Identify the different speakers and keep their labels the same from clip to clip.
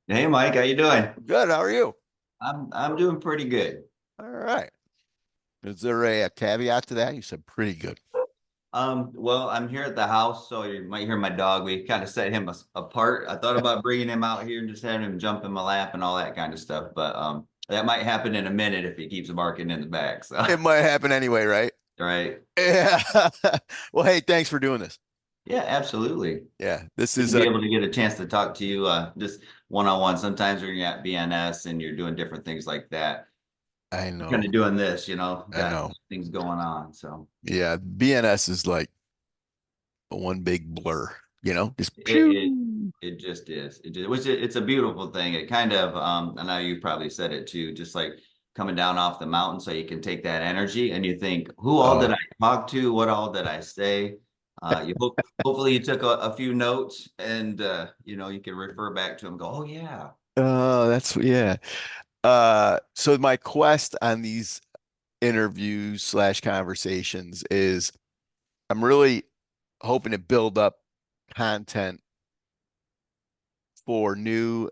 Speaker 1: Hey Mike, how you doing?
Speaker 2: Good. How are you?
Speaker 1: I'm doing pretty good.
Speaker 2: All right. Is there a caveat to that? You said pretty good.
Speaker 1: Well, I'm here at the house, so you might hear my dog. We kind of set him apart. I thought about bringing him out here and just having him jump in my lap and all that kind of stuff, but that might happen in a minute if he keeps barking in the back. So,
Speaker 2: It might happen anyway, right?
Speaker 1: right?
Speaker 2: Yeah. Well, hey, thanks for doing this.
Speaker 1: Yeah, absolutely.
Speaker 2: Yeah, this
Speaker 1: Good to
Speaker 2: is
Speaker 1: be
Speaker 2: a.
Speaker 1: able to get a chance to talk to you, just one on one. Sometimes when you're at BNS and you're doing different things like that,
Speaker 2: I
Speaker 1: you're kind
Speaker 2: know.
Speaker 1: of doing this,
Speaker 2: I
Speaker 1: got
Speaker 2: know.
Speaker 1: things going on. So.
Speaker 2: Yeah, BNS is like one big blur, just
Speaker 1: It it
Speaker 2: pew.
Speaker 1: it just is. It's a beautiful thing. It kind of I know you probably said it too, just like coming down off the mountain so you can take that energy and you think, who all did
Speaker 2: Oh,
Speaker 1: I talk to? What all did I say? Hopefully you took a few notes and you can refer back to them, go, oh yeah.
Speaker 2: that's yeah. So my quest on these interviews slash conversations is I'm really hoping to build up content for new,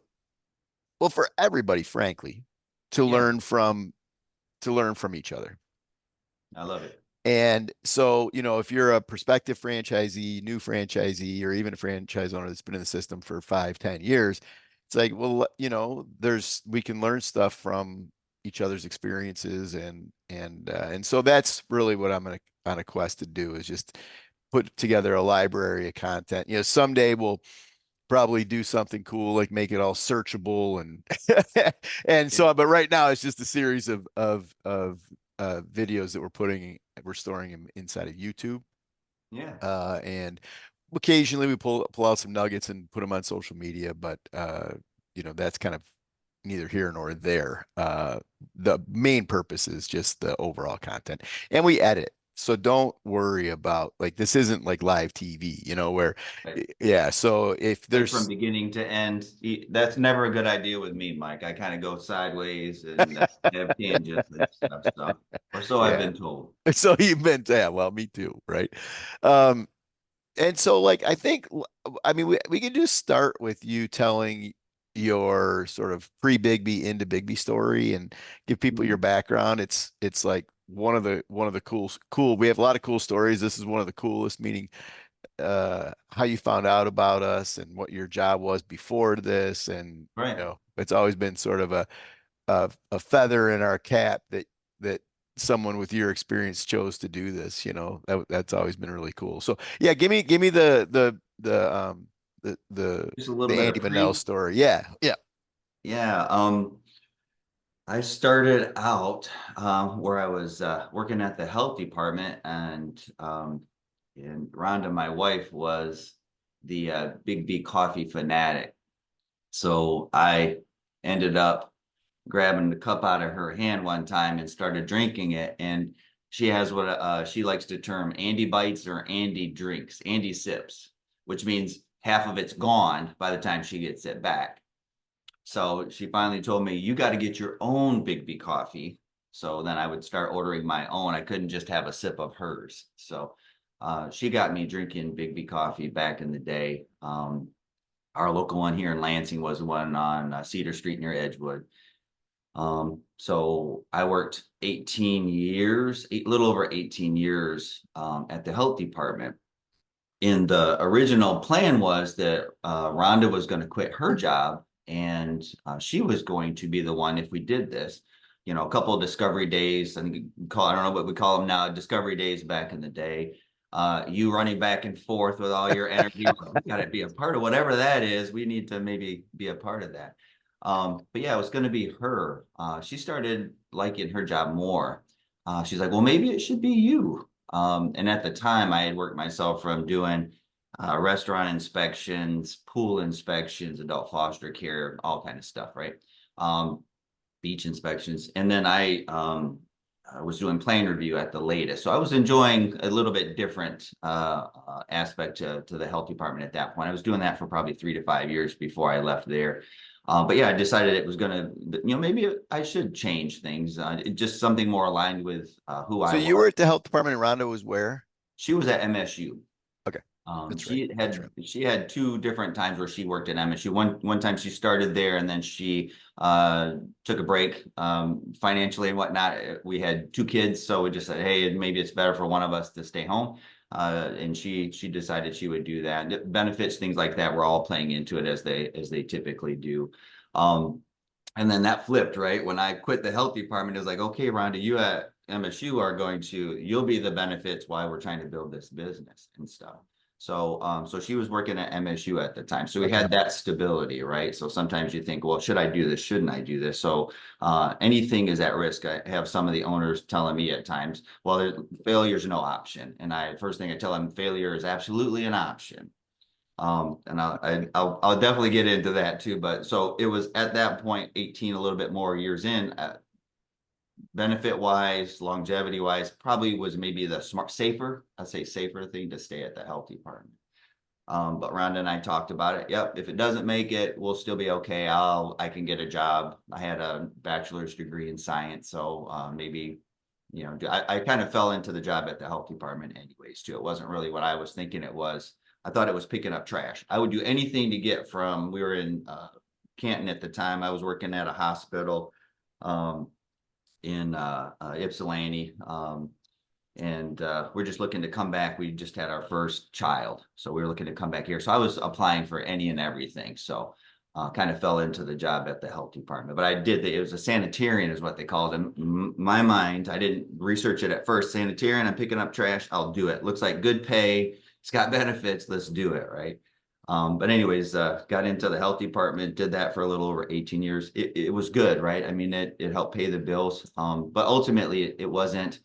Speaker 2: well, for everybody, frankly, to
Speaker 1: Yeah,
Speaker 2: learn from each other.
Speaker 1: I love it.
Speaker 2: And so, if you're a prospective franchisee, new franchisee, or even a franchise owner that's been in the system for 5, 10 years, it's like, well, we can learn stuff from each other's experiences, and so that's really what I'm on a quest to do is just put together a library of content. Someday we'll probably do something cool, like make it all searchable and and
Speaker 1: Yeah,
Speaker 2: so, but right now it's just a series of videos that we're storing them inside of YouTube.
Speaker 1: yeah.
Speaker 2: And occasionally we pull out some nuggets and put them on social media, but that's kind of neither here nor there. The main purpose is just the overall content, and we edit. So don't worry about, like, this isn't like live TV, where
Speaker 1: Right.
Speaker 2: yeah. So if
Speaker 1: Like from
Speaker 2: there's
Speaker 1: beginning to end. That's never a good idea with me, Mike. I kind of go sideways and have tangents and stuff. So, or so I've
Speaker 2: yeah.
Speaker 1: been told.
Speaker 2: So you've been, yeah, well, me too, right? Um, and so, like, I think, I mean, we could just start with you telling your sort of pre-Bigby into Bigby story and give people your
Speaker 1: Mhm.
Speaker 2: background. It's like one of the cool. We have a lot of cool stories. This is one of the coolest, meaning how you found out about us and what your job was before this, and
Speaker 1: Right.
Speaker 2: it's always been sort of a feather in our cap that someone with your experience chose to do this. That's always been really cool. So yeah, give me the
Speaker 1: Just a little
Speaker 2: the
Speaker 1: bit
Speaker 2: Andy
Speaker 1: of
Speaker 2: Bunnell
Speaker 1: pre.
Speaker 2: story. Yeah, yeah.
Speaker 1: Yeah. I started out where I was working at the health department, and Rhonda, my wife, was the Big B coffee fanatic. So I ended up grabbing the cup out of her hand one time and started drinking it. And she has what she likes to term Andy bites or Andy drinks, Andy sips, which means half of it's gone by the time she gets it back. So she finally told me, you got to get your own Big B coffee. So then I would start ordering my own. I couldn't just have a sip of hers. So she got me drinking Big B coffee back in the day. Our local one here in Lansing was the one on Cedar Street near Edgewood. So I worked 18 years, a little over 18 years at the health department. And the original plan was that Rhonda was going to quit her job and she was going to be the one if we did this. A couple of discovery days. I don't know what we call them now, discovery days back in the day. You running back and forth with all your energy. We got to be a part of whatever that is. We need to maybe be a part of that. But yeah, it was going to be her. She started liking her job more. She's like, well, maybe it should be you. And at the time, I had worked myself from doing restaurant inspections, pool inspections, adult foster care, all kind of stuff, right? Um, Beach inspections, and then I was doing plan review at the latest. So I was enjoying a little bit different aspect to the health department at that point. I was doing that for probably 3 to 5 years before I left there. But yeah, I decided it was going to, maybe I should change things. Just something more aligned with who
Speaker 2: So
Speaker 1: I
Speaker 2: you
Speaker 1: was.
Speaker 2: were at the health department and Rhonda was where?
Speaker 1: She was at MSU.
Speaker 2: Okay. That's right.
Speaker 1: She
Speaker 2: That's
Speaker 1: had
Speaker 2: right.
Speaker 1: she had two different times where she worked at MSU. One time she started there, and then she took a break financially and whatnot. We had two kids, so we just said, hey, maybe it's better for one of us to stay home. And she decided she would do that. Benefits, things like that, were all playing into it as they typically do. Um, and then that flipped, right? When I quit the health department, it was like, okay, Rhonda, you at MSU are you'll be the benefits while we're trying to build this business and stuff. So she was working at MSU at the time. So we
Speaker 2: Okay.
Speaker 1: had that stability, right? So sometimes you think, well, should I do this? Shouldn't I do this? So anything is at risk. I have some of the owners telling me at times, well, failure is no option. And first thing I tell them, failure is absolutely an option. And I'll definitely get into that too. But so it was at that point, 18, a little bit more years in, benefit wise, longevity wise, probably was maybe the safer, I'd say safer thing to stay at the health department. But Rhonda and I talked about it. Yep, if it doesn't make it, we'll still be okay. I can get a job. I had a bachelor's degree in science, so maybe, I kind of fell into the job at the health department anyways too. It wasn't really what I was thinking it was. I thought it was picking up trash. I would do anything to get from. We were in Canton at the time. I was working at a hospital um, in Ypsilanti. And we're just looking to come back. We just had our first child, so we were looking to come back here. So I was applying for any and everything. So kind of fell into the job at the health department. But I did it was a sanitarian, is what they called it. In my mind, I didn't research it at first. Sanitarian, I'm picking up trash. I'll do it. Looks like good pay. It's got benefits. Let's do it, right? But anyways, got into the health department, did that for a little over 18 years. It was good, right? I mean, it helped pay the bills. But ultimately, it wasn't,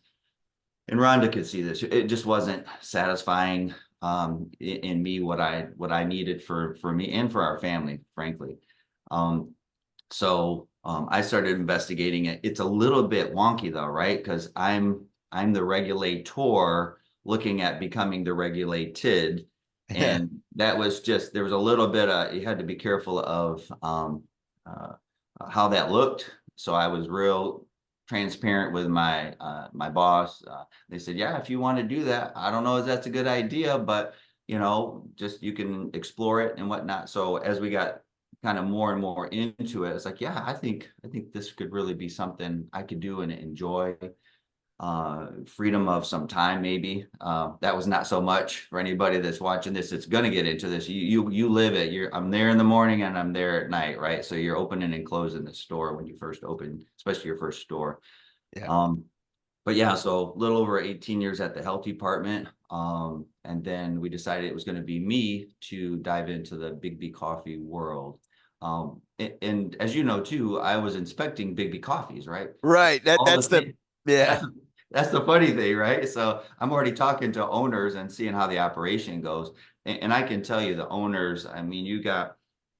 Speaker 1: and Rhonda could see this. It just wasn't satisfying in me what I needed for me and for our family, frankly. Um, so I started investigating it. It's a little bit wonky though, right? Because I'm the regulator looking at becoming the regulated, and that was just there was a little bit of you had to be careful of uh, how that looked. So I was real transparent with my boss. They said, yeah, if you want to do that, I don't know if that's a good idea, but just you can explore it and whatnot. So as we got kind of more and more into it, it's like, yeah, I think this could really be something I could do and enjoy. Freedom of some time, maybe. That was not so much for anybody that's watching this. It's gonna get into this. You live it. I'm there in the morning and I'm there at night, right? So you're opening and closing the store when you first open, especially your first store.
Speaker 2: Yeah.
Speaker 1: Um, but yeah, so a little over 18 years at the health department. And then we decided it was going to be me to dive into the BIGGBY coffee world. And as you know too, I was inspecting BIGGBY coffees, right?
Speaker 2: Right.
Speaker 1: All the things.
Speaker 2: Yeah.
Speaker 1: That's that's the funny thing, right? So I'm already talking to owners and seeing how the operation goes. And I can tell you the owners, I mean, you got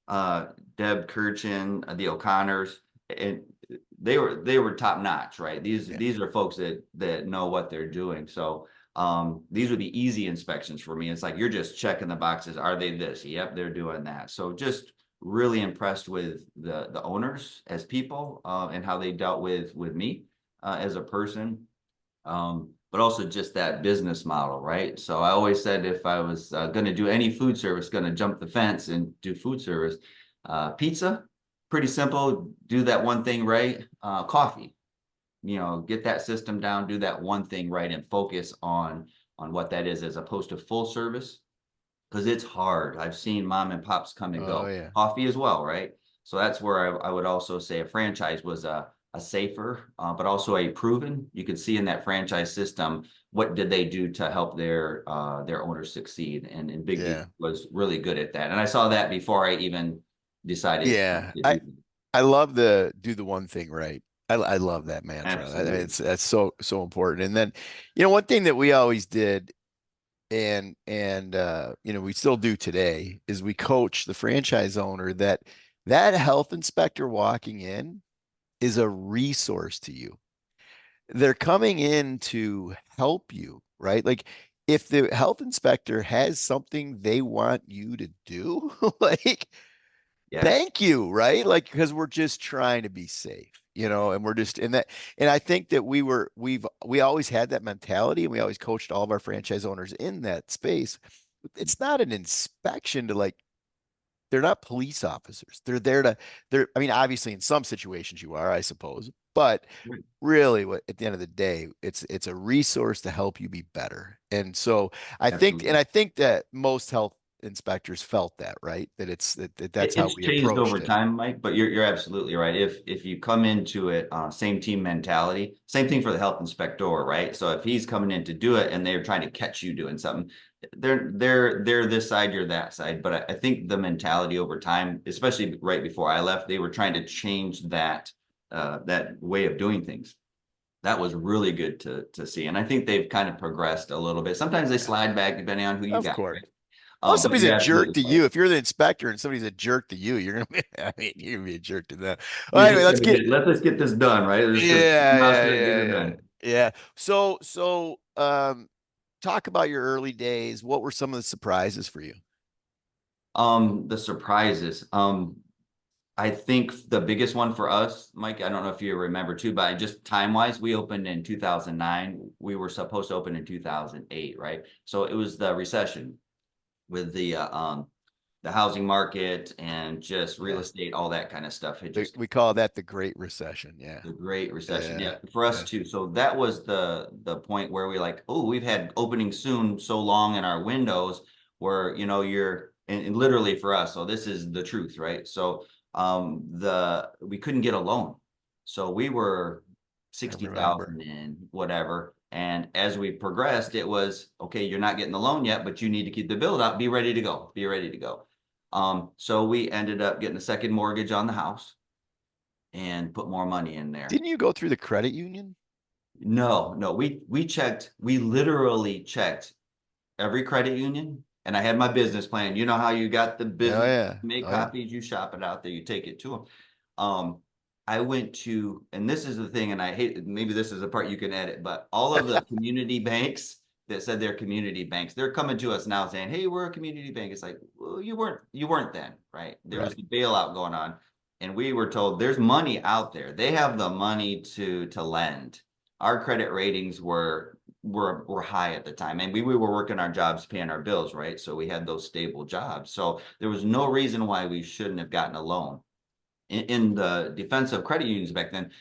Speaker 1: uh Deb Kirchin, the O'Connors, and they were top notch, right? These
Speaker 2: Yeah.
Speaker 1: these are folks that know what they're doing. So these would be easy inspections for me. It's like you're just checking the boxes. Are they this? Yep, they're doing that. So just really impressed with the owners as people and how they dealt with me as a person, but also just that business model, right? So I always said if I was going to do any food service, going to jump the fence and do food service, pizza, pretty simple. Do that one thing right. Coffee, get that system down, do that one thing right, and focus on what that is as opposed to full service because it's hard. I've seen mom and pops come and
Speaker 2: Oh
Speaker 1: go.
Speaker 2: yeah.
Speaker 1: Coffee as well, right? So that's where I would also say a franchise was a safer, but also a proven. You could see in that franchise system what did they do to help their owners succeed, and Big B
Speaker 2: Yeah.
Speaker 1: was really good at that. And I saw that before I even decided
Speaker 2: Yeah.
Speaker 1: to
Speaker 2: I
Speaker 1: do that.
Speaker 2: I love the do the one thing right. I love that mantra.
Speaker 1: Absolutely.
Speaker 2: It's that's so important. And then, one thing that we always did and we still do today is we coach the franchise owner that health inspector walking in is a resource to you. They're coming in to help you, right? Like if the health inspector has something they want you to do, like
Speaker 1: Yes.
Speaker 2: thank you, right? Like because we're just trying to be safe, and we're just in that. And I think that we always had that mentality and we always coached all of our franchise owners in that space. it's not an inspection to like, they're not police officers. They're there to, I mean, obviously in some situations you are, I suppose, but really what at the end of the day, it's a resource to help you be better. And so
Speaker 1: Absolutely.
Speaker 2: I think that most health inspectors felt that, right? That that's how
Speaker 1: It's
Speaker 2: we
Speaker 1: changed
Speaker 2: approached
Speaker 1: over
Speaker 2: it.
Speaker 1: time, Mike, but you're absolutely right. If you come into it, same team mentality, same thing for the health inspector, right? So if he's coming in to do it and they're trying to catch you doing something, they're this side, you're that side. But I think the mentality over time, especially right before I left, they were trying to change that way of doing things. That was really good to see, and I think they've kind of progressed a little bit. Sometimes they
Speaker 2: Yeah,
Speaker 1: slide back depending on who you
Speaker 2: of
Speaker 1: got,
Speaker 2: course.
Speaker 1: right?
Speaker 2: Well, if
Speaker 1: But
Speaker 2: somebody's a
Speaker 1: you're
Speaker 2: jerk
Speaker 1: absolutely
Speaker 2: to
Speaker 1: right.
Speaker 2: you, if you're the inspector and somebody's a jerk to you, you're gonna be, I mean, you're gonna be a jerk to them. Well,
Speaker 1: You're
Speaker 2: anyway,
Speaker 1: just
Speaker 2: let's
Speaker 1: gonna
Speaker 2: get,
Speaker 1: let us get this done, right? We're just gonna
Speaker 2: yeah,
Speaker 1: mouse
Speaker 2: yeah,
Speaker 1: it, get
Speaker 2: yeah,
Speaker 1: it
Speaker 2: yeah,
Speaker 1: done.
Speaker 2: yeah. Talk about your early days. What were some of the surprises for you?
Speaker 1: The surprises. I think the biggest one for us, Mike, I don't know if you remember too, but just time wise, we opened in 2009. We were supposed to open in 2008, right? So it was the recession with the housing market and just real
Speaker 2: Yeah,
Speaker 1: estate, all that kind of stuff. It just
Speaker 2: we call that the Great Recession. Yeah,
Speaker 1: the Great Recession.
Speaker 2: yeah,
Speaker 1: Yeah, for us
Speaker 2: yeah.
Speaker 1: too. So that was the point where we like, oh, we've had opening soon so long in our windows where you're and literally for us. So this is the truth, right? So the we couldn't get a loan. So we were
Speaker 2: I remember.
Speaker 1: 60,000 in whatever. And as we progressed, it was okay, you're not getting the loan yet, but you need to keep the build up, be ready to go, be ready to go. So we ended up getting a second mortgage on the house and put more money in there.
Speaker 2: Didn't you go through the credit union?
Speaker 1: No, no, we literally checked every credit union, and I had my business plan. You know how you got the
Speaker 2: Oh
Speaker 1: business,
Speaker 2: yeah,
Speaker 1: make
Speaker 2: oh yeah.
Speaker 1: copies, you shop it out there, you take it to them. Um, I went to, and this is the thing, and I hate, maybe this is the part you can edit, but all of the community banks that said they're community banks, they're coming to us now saying, "Hey, we're a community bank." It's like, well, you weren't then, right? There was
Speaker 2: Right.
Speaker 1: the bailout going on, and we were told there's money out there. They have the money to lend. Our credit ratings were high at the time, and we were working our jobs, paying our bills, right? So we had those stable jobs. So there was no reason why we shouldn't have gotten a loan. In the defense of credit unions back then,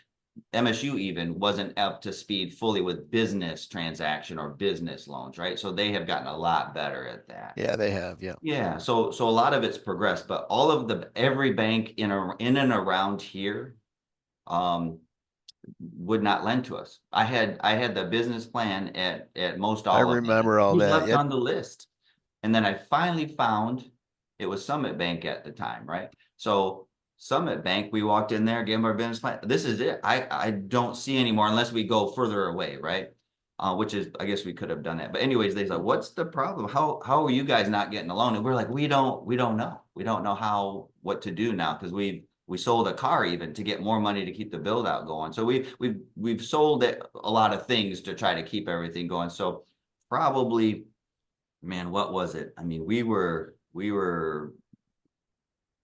Speaker 1: MSU even wasn't up to speed fully with business transaction or business loans, right? So they have gotten a lot better at that.
Speaker 2: Yeah, they have. Yeah.
Speaker 1: Yeah, so a lot of it's progressed, but all of the every bank in and around here um would not lend to us. I had the business plan at most
Speaker 2: I
Speaker 1: all of them.
Speaker 2: remember all
Speaker 1: Who's
Speaker 2: that.
Speaker 1: left
Speaker 2: Yep.
Speaker 1: on the list? And then I finally found it was Summit Bank at the time, right? So Summit Bank, we walked in there, gave them our business plan. This is it. I don't see anymore unless we go further away, right? Which is I guess we could have done that. But anyways, they said, "What's the problem? How are you guys not getting a loan?" And we're like, "We don't know. We don't know how what to do now because we sold a car even to get more money to keep the build out going. So we've sold it, a lot of things to try to keep everything going. So probably, man, what was it? I mean, we were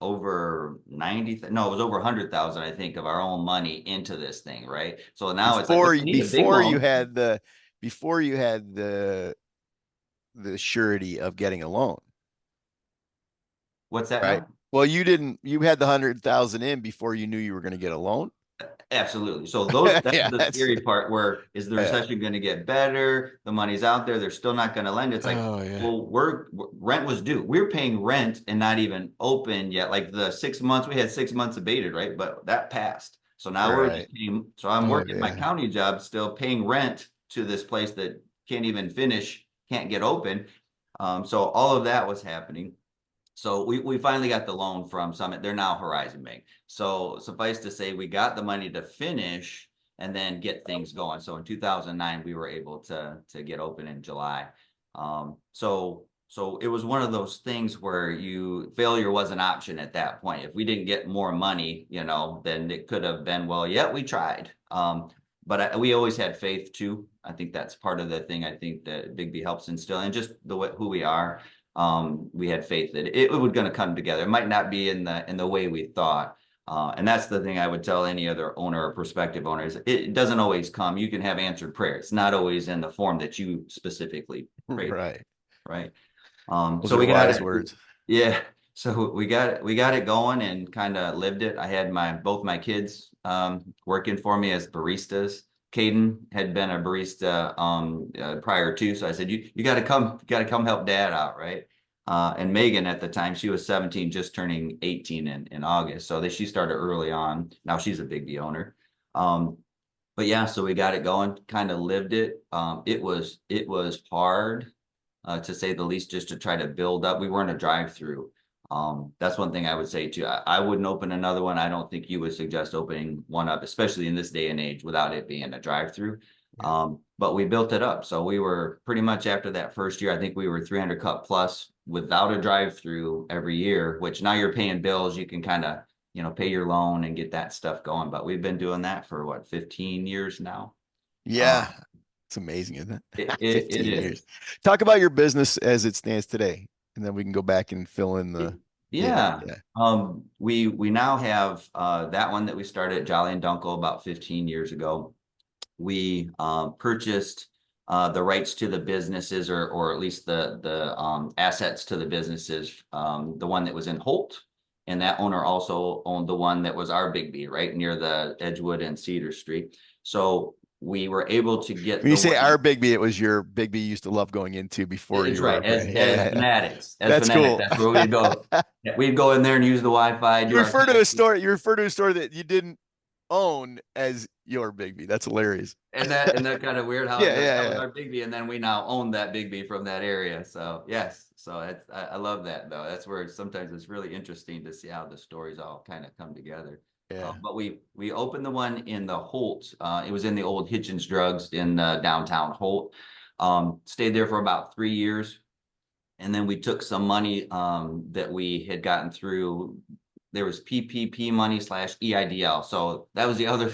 Speaker 1: over 90, no, it was over 100,000, I think, of our own money into this thing, right? So now it's like, well,
Speaker 2: Before
Speaker 1: you need a big
Speaker 2: before you
Speaker 1: loan.
Speaker 2: had the before you had the surety of getting a loan,
Speaker 1: What's that
Speaker 2: right?
Speaker 1: now?
Speaker 2: Well, you didn't. You had the 100,000 in before you knew you were going to get a loan.
Speaker 1: Absolutely. So that's
Speaker 2: Yeah,
Speaker 1: the
Speaker 2: that's
Speaker 1: scary part where is the
Speaker 2: yeah.
Speaker 1: recession going to get better? The money's out there. They're still not going to lend. It's like,
Speaker 2: Oh yeah.
Speaker 1: well, rent was due. We're paying rent and not even open yet. Like the 6 months, we had 6 months abated, right? But that passed. So now we're
Speaker 2: Right.
Speaker 1: just paying. So I'm
Speaker 2: Oh
Speaker 1: working my
Speaker 2: yeah.
Speaker 1: county job, still paying rent to this place that can't even finish, can't get open. So all of that was happening. So we finally got the loan from Summit. They're now Horizon Bank. So suffice to say, we got the money to finish and then get things going. So in 2009, we were able to get open in July. So it was one of those things where failure was an option at that point. If we didn't get more money, then it could have been, well, yeah, we tried. But we always had faith too. I think that's part of the thing. I think that BIGGBY helps instill, and just the way who we are. We had faith that it was going to come together. It might not be in the way we thought. And that's the thing I would tell any other owner or prospective owners. It doesn't always come. You can have answered prayer. It's not always in the form that you specifically prayed,
Speaker 2: Right.
Speaker 1: right?
Speaker 2: Those
Speaker 1: So
Speaker 2: are
Speaker 1: we got
Speaker 2: wise
Speaker 1: it.
Speaker 2: words.
Speaker 1: Yeah. So we got it going and kind of lived it. I had both my kids working for me as baristas. Caden had been a barista prior to, so I said, you got to come help dad out, right? And Megan at the time, she was 17, just turning 18 in August. So she started early on. Now she's a Big B owner. Um, but yeah, so we got it going, kind of lived it. It was hard, to say the least, just to try to build up. We weren't a drive-through. That's one thing I would say too. I wouldn't open another one. I don't think you would suggest opening one up, especially in this day and age, without it being a drive-through.
Speaker 2: Yeah.
Speaker 1: But we built it up. So we were pretty much, after that first year, I think we were 300 cup plus without a drive-through every year, which now you're paying bills. You can kind of, pay your loan and get that stuff going. But we've been doing that for what, 15 years now.
Speaker 2: Yeah.
Speaker 1: Um,
Speaker 2: It's amazing, isn't
Speaker 1: it,
Speaker 2: it?
Speaker 1: it, it
Speaker 2: 15 years.
Speaker 1: is.
Speaker 2: Talk about your business as it stands today, and then we can go back and fill in
Speaker 1: Yeah.
Speaker 2: yeah.
Speaker 1: We now have that one that we started at Jolly and Dunkel about 15 years ago. We purchased the rights to the businesses, or at least the assets to the businesses. The one that was in Holt, and that owner also owned the one that was our Big B, right near the Edgewood and Cedar Street. So we were able to get
Speaker 2: When you
Speaker 1: the
Speaker 2: say our
Speaker 1: one.
Speaker 2: Big B, it was your Big B you used to love going into before
Speaker 1: It's
Speaker 2: you were
Speaker 1: right.
Speaker 2: a
Speaker 1: As
Speaker 2: fan. Yeah,
Speaker 1: as
Speaker 2: yeah, yeah.
Speaker 1: fanatics,
Speaker 2: That's cool.
Speaker 1: that's where we'd go. Yeah, we'd go in there and use the Wi-Fi,
Speaker 2: You
Speaker 1: do our
Speaker 2: refer to a
Speaker 1: taxi.
Speaker 2: store, you refer to a store that you didn't own as your Big B. That's hilarious.
Speaker 1: And that kind of weird how
Speaker 2: Yeah,
Speaker 1: that was
Speaker 2: yeah,
Speaker 1: our Big B, and then we now own that Big B from that area. So yes, so I love that though. That's where sometimes it's really interesting to see how the stories all kind of come together.
Speaker 2: yeah.
Speaker 1: But we opened the one in the Holt. It was in the old Hitchens Drugs in downtown Holt. Stayed there for about 3 years. And then we took some money that we had gotten through. There was PPP money slash EIDL. So that was the other.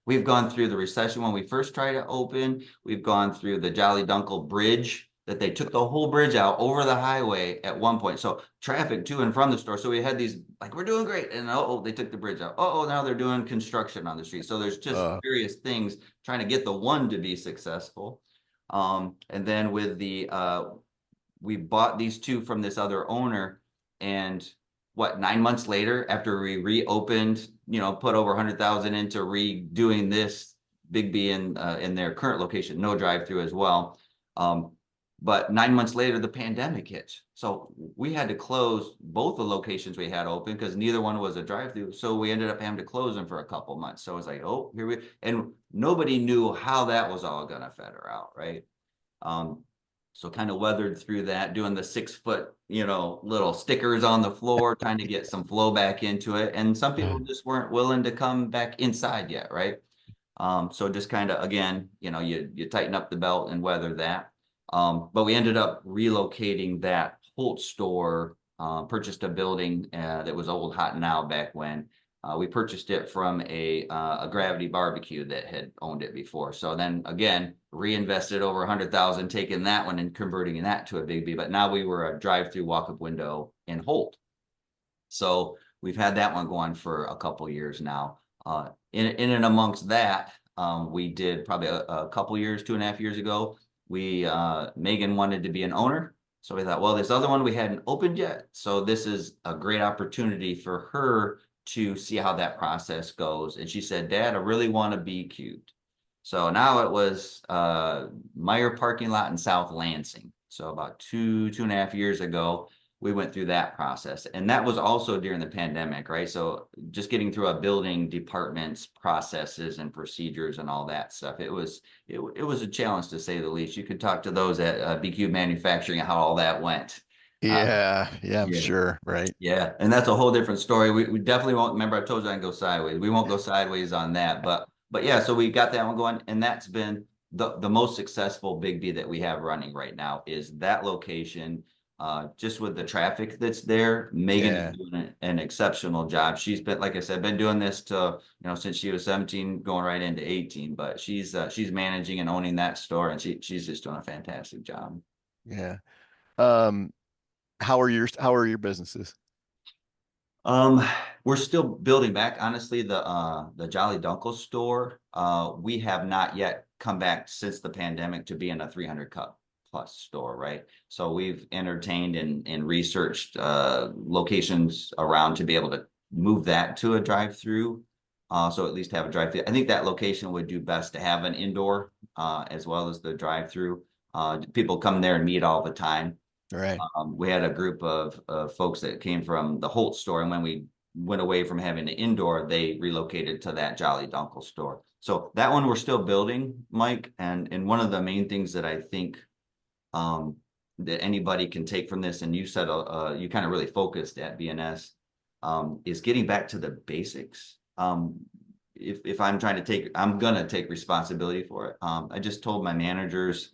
Speaker 1: We've gone through the recession when we first tried to open. We've gone through the Jolly Dunkel Bridge, that they took the whole bridge out over the highway at one point. So traffic to and from the store. So we had these, like, we're doing great. And they took the bridge out. Now they're doing construction on the street. So there's just
Speaker 2: Uh,
Speaker 1: various things trying to get the one to be successful. And then with we bought these two from this other owner, and 9 months later, after we reopened, put over 100,000 into redoing this Big B in their current location, no drive through as well. But 9 months later, the pandemic hit. So we had to close both the locations we had open because neither one was a drive through. So we ended up having to close them for a couple months. So it was like, oh, and nobody knew how that was all going to feather out, right? Um, so kind of weathered through that, doing the 6 foot, little stickers on the floor, trying to get some flow back into it. And some people just weren't willing to come back inside yet, right? So just kind of, again, you tighten up the belt and weather that. But we ended up relocating that Holt store, purchased a building that was old Hot Now back when. We purchased it from a Gravity Barbecue that had owned it before. So then again, reinvested over 100,000, taking that one and converting that to a Big B. But now we were a drive-through walk-up window in Holt. So we've had that one going for a couple years now. In and amongst that, we did probably a couple years, 2.5 years ago. Megan wanted to be an owner. So we thought, well, this other one we hadn't opened yet. So this is a great opportunity for her to see how that process goes. And she said, Dad, I really want to be cubed. So now it was Meyer parking lot in South Lansing. So about 2.5 years ago, we went through that process. And that was also during the pandemic, right? So just getting through a building department's processes and procedures and all that stuff. It was a challenge, to say the least. You could talk to those at BQ Manufacturing how all that went. Uh,
Speaker 2: yeah, yeah, I'm
Speaker 1: yeah.
Speaker 2: sure. Right.
Speaker 1: Yeah, and that's a whole different story. We definitely won't. Remember, I told you I can go sideways. We won't go sideways on that. But yeah, so we got that one going, and that's been the most successful Big B that we have running right now, is that location. Just with the traffic that's there, Megan is
Speaker 2: Yeah,
Speaker 1: doing an exceptional job. She's been, like I said, been doing this since she was 17, going right into 18. But she's managing and owning that store, and she's just doing a fantastic job.
Speaker 2: yeah. Um, how are your businesses?
Speaker 1: Um, we're still building back. Honestly, the Jolly Dunkel store, we have not yet come back since the pandemic to being a 300 cup. plus store, right? So we've entertained and researched locations around to be able to move that to a drive-through. So at least have a drive-through. I think that location would do best to have an indoor as well as the drive-through. People come there and meet all the time.
Speaker 2: Right.
Speaker 1: We had a group of folks that came from the Holt store, and when we went away from having the indoor, they relocated to that Jolly Dunkel store. So that one we're still building, Mike. And one of the main things that I think that anybody can take from this, and you said you kind of really focused at BNS, is getting back to the basics. If I'm trying to take, I'm gonna take responsibility for it. I just told my managers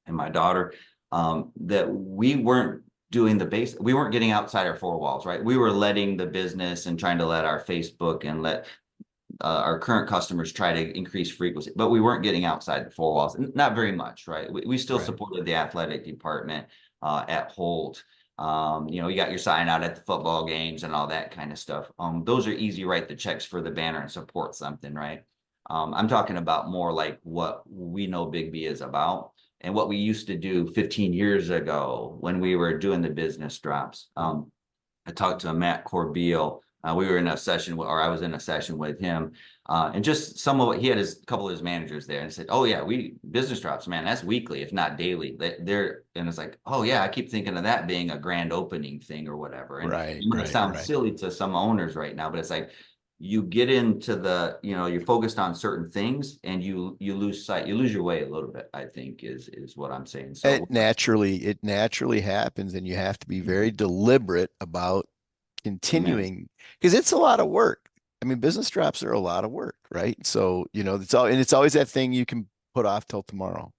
Speaker 1: and my daughter that we weren't doing the base, we weren't getting outside our four walls, right? We were letting the business and trying to let our Facebook and let our current customers try to increase frequency, but we weren't getting outside the four walls, not very much, right? We still
Speaker 2: Right.
Speaker 1: supported the athletic department at Holt. You know, you got your sign out at the football games and all that kind of stuff. Those are easy, write the checks for the banner and support something, right? I'm talking about more like what we know BIGGBY is about and what we used to do 15 years ago when we were doing the business drops. I talked to Matt Corbeil. We were in a session, or I was in a session with him, and just some of what he had his couple of his managers there, and said, "Oh yeah, we business drops, man. That's weekly, if not daily." They're and it's like, "Oh yeah, I keep thinking of that being a grand opening thing or whatever." And
Speaker 2: Right.
Speaker 1: it
Speaker 2: Right.
Speaker 1: sounds
Speaker 2: Right.
Speaker 1: silly to some owners right now, but it's like you get into the, you know, you're focused on certain things, and you lose sight, you lose your way a little bit. I think is what I'm saying. So
Speaker 2: It naturally happens, and you have to be very deliberate about
Speaker 1: amen.
Speaker 2: continuing because it's a lot of work. I mean, business drops are a lot of work, right? So, it's always that thing you can put off till tomorrow.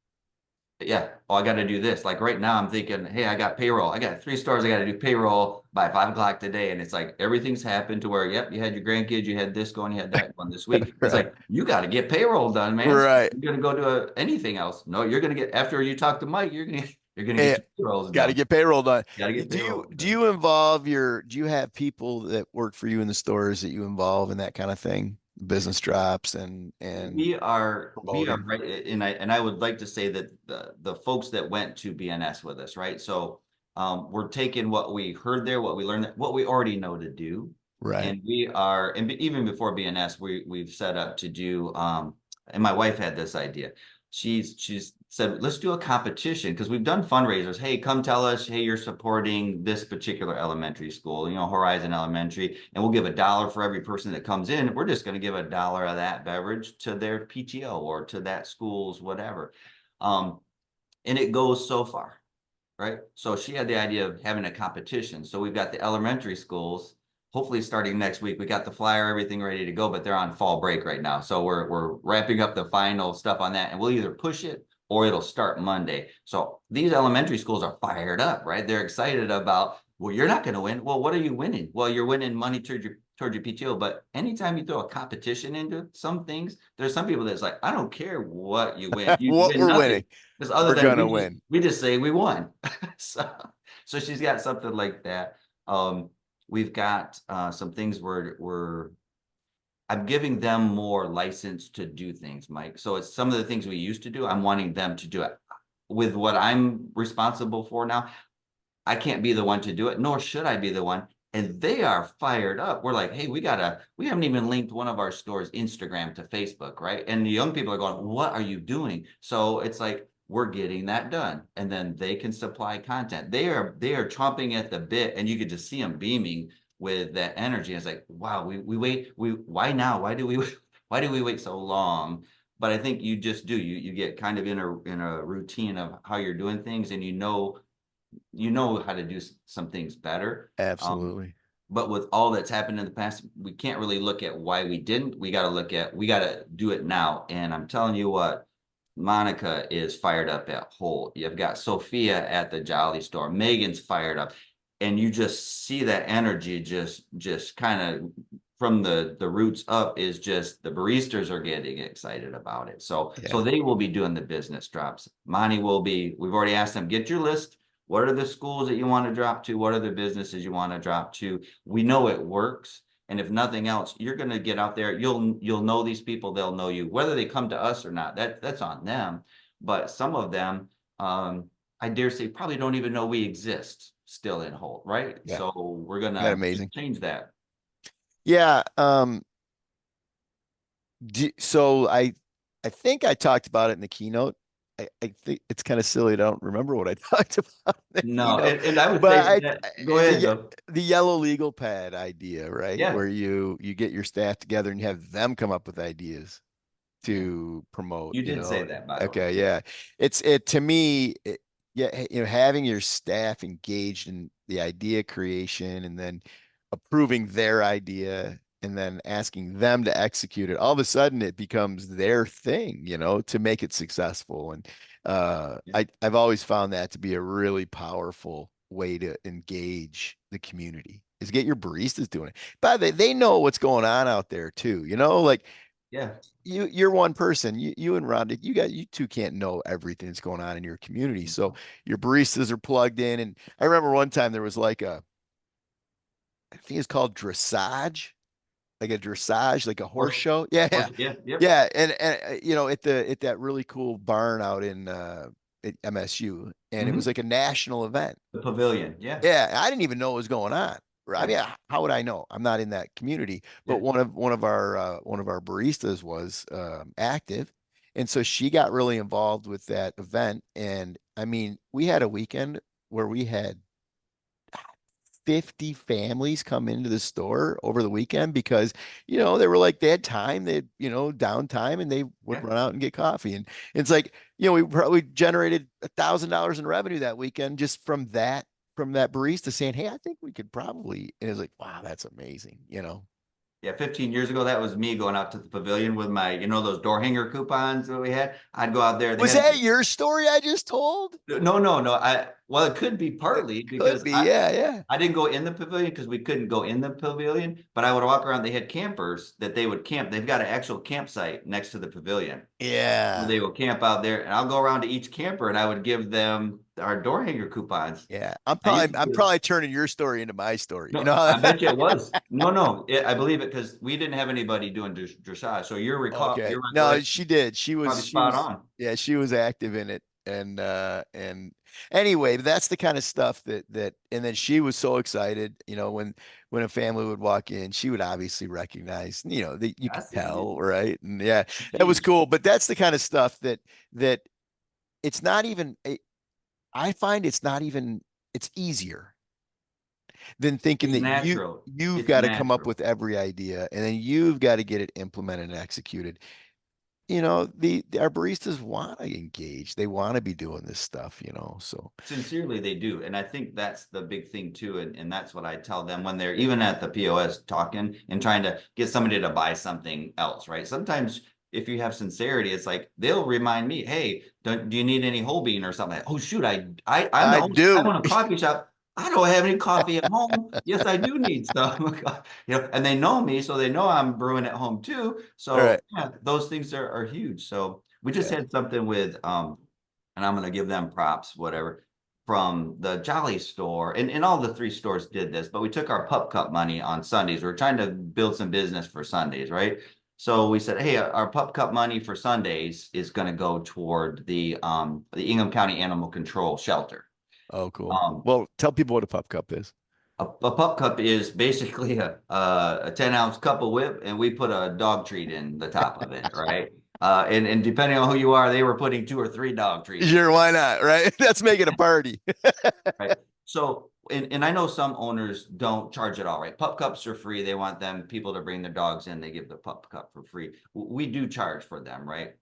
Speaker 1: Yeah, oh, I got to do this. Like right now, I'm thinking, hey, I got payroll. I got 3 stores. I got to do payroll by 5 o'clock today. And it's like everything's happened to where, yep, you had your grandkids, you had this going, you had that going this week. It's
Speaker 2: Right.
Speaker 1: like, you got to get payroll done, man. So
Speaker 2: Right.
Speaker 1: you're going to go to anything else. No, you're going to get, after you talk to Mike, you're going to get
Speaker 2: And
Speaker 1: your payrolls
Speaker 2: got to
Speaker 1: done.
Speaker 2: get payroll done.
Speaker 1: You got to get
Speaker 2: Do you
Speaker 1: payroll
Speaker 2: do
Speaker 1: done.
Speaker 2: you involve do you have people that work for you in the stores that you involve in that kind of thing? Business drops and
Speaker 1: We are
Speaker 2: promoting.
Speaker 1: right, and I would like to say that the folks that went to BNS with us, right? So we're taking what we heard there, what we learned, what we already know to do,
Speaker 2: Right.
Speaker 1: and we are, and even before BNS, we've set up to do. And my wife had this idea. She's said, let's do a competition because we've done fundraisers. Hey, come tell us, hey, you're supporting this particular elementary school, you know, Horizon Elementary, and we'll give $1 for every person that comes in. We're just going to give $1 of that beverage to their PTO or to that school's whatever. Um, and it goes so far, right? So she had the idea of having a competition. So we've got the elementary schools, hopefully starting next week. We got the flyer, everything ready to go, but they're on fall break right now. So we're wrapping up the final stuff on that, and we'll either push it or it'll start Monday. So these elementary schools are fired up, right? They're excited about, well, you're not going to win. Well, what are you winning? Well, you're winning money towards your PTO. But anytime you throw a competition into some things, there's some people that's like, I don't care what you win. You
Speaker 2: What
Speaker 1: win
Speaker 2: we're winning.
Speaker 1: nothing. Because other
Speaker 2: We're
Speaker 1: than
Speaker 2: gonna win.
Speaker 1: we just say we won. So, so she's got something like that. We've got some things where I'm giving them more license to do things, Mike. So it's some of the things we used to do. I'm wanting them to do it with what I'm responsible for now. I can't be the one to do it, nor should I be the one. And they are fired up. We're like, hey, we haven't even linked one of our stores Instagram to Facebook, right? And the young people are going, what are you doing? So it's like, we're getting that done. And then they can supply content. They are chomping at the bit, and you could just see them beaming with that energy. It's like, wow, why now? Why do we wait so long? But I think you just do. You get kind of in a routine of how you're doing things, and you know how to do some things better.
Speaker 2: Absolutely.
Speaker 1: But with all that's happened in the past, we can't really look at why we didn't. We got to do it now. And I'm telling you what, Monica is fired up at Holt. You've got Sophia at the Jolly store. Megan's fired up. And you just see that energy just kind of from the roots up is just the baristas are getting excited about it. So
Speaker 2: Yeah.
Speaker 1: they will be doing the business drops. Monty will be, we've already asked them, get your list. What are the schools that you want to drop to? What are the businesses you want to drop to? We know it works. And if nothing else, you're going to get out there. You'll know these people. They'll know you, whether they come to us or not. That's on them. But some of them, I dare say, probably don't even know we exist still in Holt, right?
Speaker 2: Yeah.
Speaker 1: So we're
Speaker 2: Isn't that
Speaker 1: gonna
Speaker 2: amazing?
Speaker 1: change that.
Speaker 2: Yeah. So I think I talked about it in the keynote. I think it's kind of silly. I don't remember what I talked about in the
Speaker 1: No,
Speaker 2: keynote,
Speaker 1: and I would
Speaker 2: but
Speaker 1: say that. Go ahead, though.
Speaker 2: the yellow legal pad idea, right?
Speaker 1: Yeah,
Speaker 2: Where you get your staff together and you have them come up with ideas
Speaker 1: yeah.
Speaker 2: to promote,
Speaker 1: You did say that, by the way.
Speaker 2: Okay,
Speaker 1: Yeah,
Speaker 2: yeah. It to me, yeah, having your staff engaged in the idea creation and then approving their idea and then asking them to execute it, all of a sudden it becomes their thing, to make it successful. And
Speaker 1: yeah,
Speaker 2: I've always found that to be a really powerful way to engage the community is get your baristas doing it. But they know what's going on out there too, like
Speaker 1: yeah.
Speaker 2: you're one person. You and Rhonda, you two can't know everything that's going on in your community. So your baristas are plugged in. And I remember one time there was like I think it's called dressage, like a horse
Speaker 1: Horse,
Speaker 2: show. Yeah, yeah,
Speaker 1: horse. Yeah, yep.
Speaker 2: yeah. And at that really cool barn out in at MSU, and it was
Speaker 1: Hmm.
Speaker 2: like a national event.
Speaker 1: The pavilion. Yeah,
Speaker 2: Yeah, I didn't even know what was going on. I
Speaker 1: yeah,
Speaker 2: mean, how would I know? I'm not in that community. But
Speaker 1: yeah.
Speaker 2: one of our baristas was active, and so she got really involved with that event. And I mean, we had a weekend where we had 50 families come into the store over the weekend because, they were like, they had time, they had, downtime, and they would
Speaker 1: Yeah.
Speaker 2: run out and get coffee. And it's like, we probably generated $1,000 in revenue that weekend just from that barista saying, "Hey, I think we could probably," and it's like, wow, that's amazing.
Speaker 1: Yeah, 15 years ago, that was me going out to the pavilion with my, those door hanger coupons that we had. I'd go out there. They
Speaker 2: Was
Speaker 1: had
Speaker 2: that your story I just told?
Speaker 1: no, no, no. Well, it could be
Speaker 2: It
Speaker 1: partly
Speaker 2: could
Speaker 1: because
Speaker 2: be.
Speaker 1: I
Speaker 2: Yeah, yeah.
Speaker 1: I didn't go in the pavilion because we couldn't go in the pavilion, but I would walk around. They had campers that they would camp. They've got an actual campsite next to the pavilion. They
Speaker 2: Yeah.
Speaker 1: will camp out there, and I'll go around to each camper and I would give them our door hanger coupons.
Speaker 2: Yeah. I'm
Speaker 1: I used
Speaker 2: probably
Speaker 1: to
Speaker 2: I'm
Speaker 1: do it.
Speaker 2: probably turning your story into my story. You
Speaker 1: No,
Speaker 2: know?
Speaker 1: I bet you it was. No, no, I believe it because we didn't have anybody doing dressage. So
Speaker 2: Okay.
Speaker 1: your
Speaker 2: No,
Speaker 1: recollection
Speaker 2: she did. She was
Speaker 1: probably
Speaker 2: she
Speaker 1: spot
Speaker 2: was
Speaker 1: on.
Speaker 2: yeah, she was active in it. And anyway, that's the kind of stuff that and then she was so excited, when a family would walk in, she would obviously recognize, that you could
Speaker 1: That's
Speaker 2: tell, right? And yeah, that was
Speaker 1: huge.
Speaker 2: cool. But that's the kind of stuff that it's not even I find it's easier than thinking
Speaker 1: It's
Speaker 2: that
Speaker 1: natural.
Speaker 2: you've
Speaker 1: It's
Speaker 2: got to come up
Speaker 1: natural.
Speaker 2: with every idea and then you've got to get it implemented and executed. Our baristas want to engage. They want to be doing this stuff. So
Speaker 1: Sincerely, they do. And I think that's the big thing too. And that's what I tell them when they're even at the POS talking and trying to get somebody to buy something else, right? Sometimes if you have sincerity, it's like they'll remind me, hey, do you need any whole bean or something? Like, oh shoot, I'm the
Speaker 2: I
Speaker 1: owner. I
Speaker 2: do.
Speaker 1: own a coffee shop. I don't have any coffee at home. Yes, I do need some. And they know me, so they know I'm brewing at home too.
Speaker 2: All
Speaker 1: So
Speaker 2: right.
Speaker 1: yeah, those things are huge. So we just
Speaker 2: Yeah.
Speaker 1: had something with and I'm gonna give them props, whatever from the Jolly store, and all the three stores did this, but we took our pup cup money on Sundays. We are trying to build some business for Sundays, right? So we said, hey, our pup cup money for Sundays is going to go toward the Ingham County Animal Control Shelter.
Speaker 2: Oh, cool.
Speaker 1: Um,
Speaker 2: Well, tell people what a pup cup is.
Speaker 1: a pup cup is basically a 10-ounce cup of whip, and we put a dog treat in the top of it, right? And depending on who you are, they were putting 2 or 3 dog treats in.
Speaker 2: Sure, why not? Right? Let's make it a party.
Speaker 1: Right. So, and I know some owners don't charge at all, right? Pup cups are free. They want them people to bring their dogs in. They give the pup cup for free. We do charge for them, right?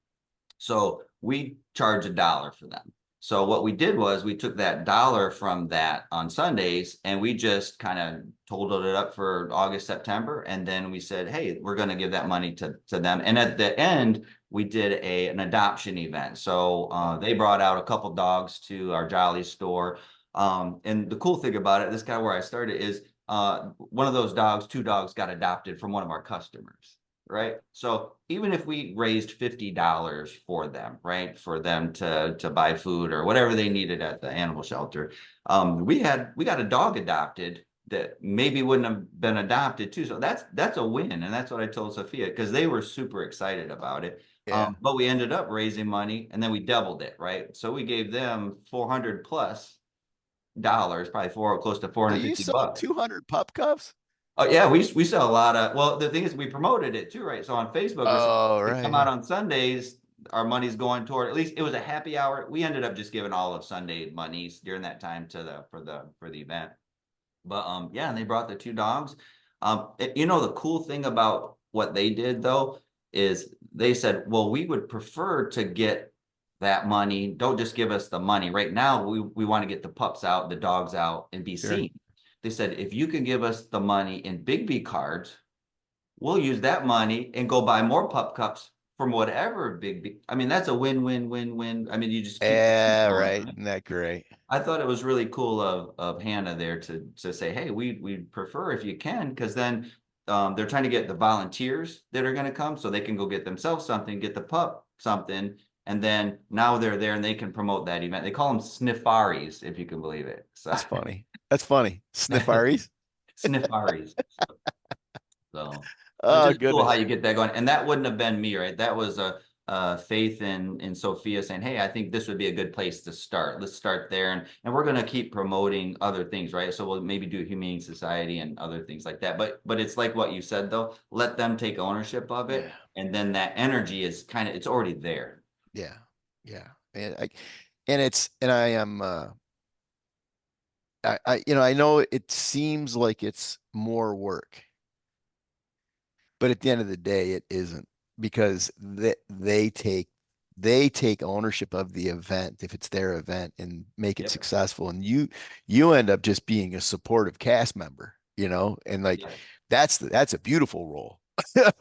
Speaker 1: So we charge $1 for them. So what we did was we took that dollar from that on Sundays and we just kind of totaled it up for August, September. And then we said, hey, we're going to give that money to them. And at the end, we did an adoption event. So they brought out a couple dogs to our Jolly store. And the cool thing about it, this guy where I started is one of those dogs, 2 dogs got adopted from one of our customers, right? So even if we raised $50 for them, right, for them to buy food or whatever they needed at the animal shelter, we got a dog adopted that maybe wouldn't have been adopted too. So that's a win, and that's what I told Sophia because they were super excited about it.
Speaker 2: Yeah.
Speaker 1: But we ended up raising money and then we doubled it, right? So we gave them 400 plus dollars, probably close to
Speaker 2: So you
Speaker 1: 450
Speaker 2: sold
Speaker 1: bucks.
Speaker 2: 200 pup cups?
Speaker 1: Oh yeah, we sell a lot of. Well, the thing is, we promoted it too, right? So on Facebook, we're saying
Speaker 2: Oh,
Speaker 1: they
Speaker 2: right.
Speaker 1: come out
Speaker 2: Yeah.
Speaker 1: on Sundays. Our money's going toward. At least it was a happy hour. We ended up just giving all of Sunday monies during that time to the event. But yeah, and they brought the two dogs. The cool thing about what they did though is they said, well, we would prefer to get that money. Don't just give us the money. Right now, we want to get the pups out, the dogs out, and be
Speaker 2: Sure.
Speaker 1: seen. They said, if you can give us the money in BIGGBY cards, we'll use that money and go buy more pup cups from whatever BIGGBY. I mean, that's a win-win-win-win. I mean, you just keep
Speaker 2: Yeah,
Speaker 1: going,
Speaker 2: right.
Speaker 1: right?
Speaker 2: Isn't that great?
Speaker 1: I thought it was really cool of Hannah there to say, hey, we prefer if you can, because then they're trying to get the volunteers that are going to come so they can go get themselves something, get the pup something, and then now they're there and they can promote that event. They call them sniffaris, if you can believe it. So
Speaker 2: That's funny. That's funny. Sniffaris.
Speaker 1: sniffaris. So it's
Speaker 2: Oh,
Speaker 1: just cool how
Speaker 2: goodness.
Speaker 1: you get that going. And that wouldn't have been me, right? That was a faith in Sophia saying, hey, I think this would be a good place to start. Let's start there. And we're gonna keep promoting other things, right? So we'll maybe do Humane Society and other things like that. But it's like what you said though, let them take ownership of
Speaker 2: Yeah.
Speaker 1: it. And then that energy is kind of it's already there.
Speaker 2: Yeah. Yeah. And I am I know it seems like it's more work, but at the end of the day, it isn't because they take ownership of the event if it's their event and make it
Speaker 1: Yep.
Speaker 2: successful. And you end up just being a supportive cast member, and like
Speaker 1: Yeah.
Speaker 2: that's a beautiful role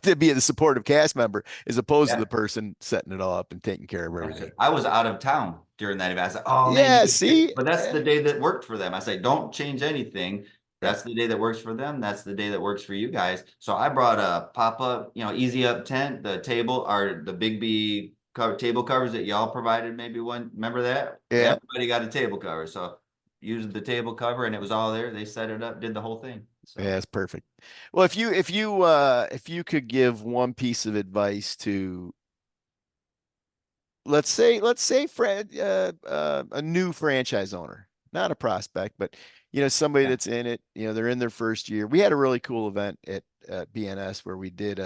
Speaker 2: to be the supportive cast member as opposed to
Speaker 1: Yeah.
Speaker 2: the person setting it all up and taking care of everything.
Speaker 1: Absolutely. I was out of town during that event. I said, "Oh man,
Speaker 2: Yeah, see,
Speaker 1: but that's the day that worked for them." I say, "Don't change anything.
Speaker 2: yeah,
Speaker 1: That's the day that works for them. That's the day that works for you guys." So I brought a pop-up, easy up tent, the table, or the Big B cover table covers that y'all provided. Maybe one, remember that?
Speaker 2: yeah,
Speaker 1: Everybody got a table cover, so used the table cover, and it was all there. They set it up, did the whole thing.
Speaker 2: yeah,
Speaker 1: So
Speaker 2: it's perfect. Well, if you could give one piece of advice to let's say Fred, a new franchise owner, not a prospect, but somebody
Speaker 1: yeah,
Speaker 2: that's in it. They're in their first year. We had a really cool event at BNS where we did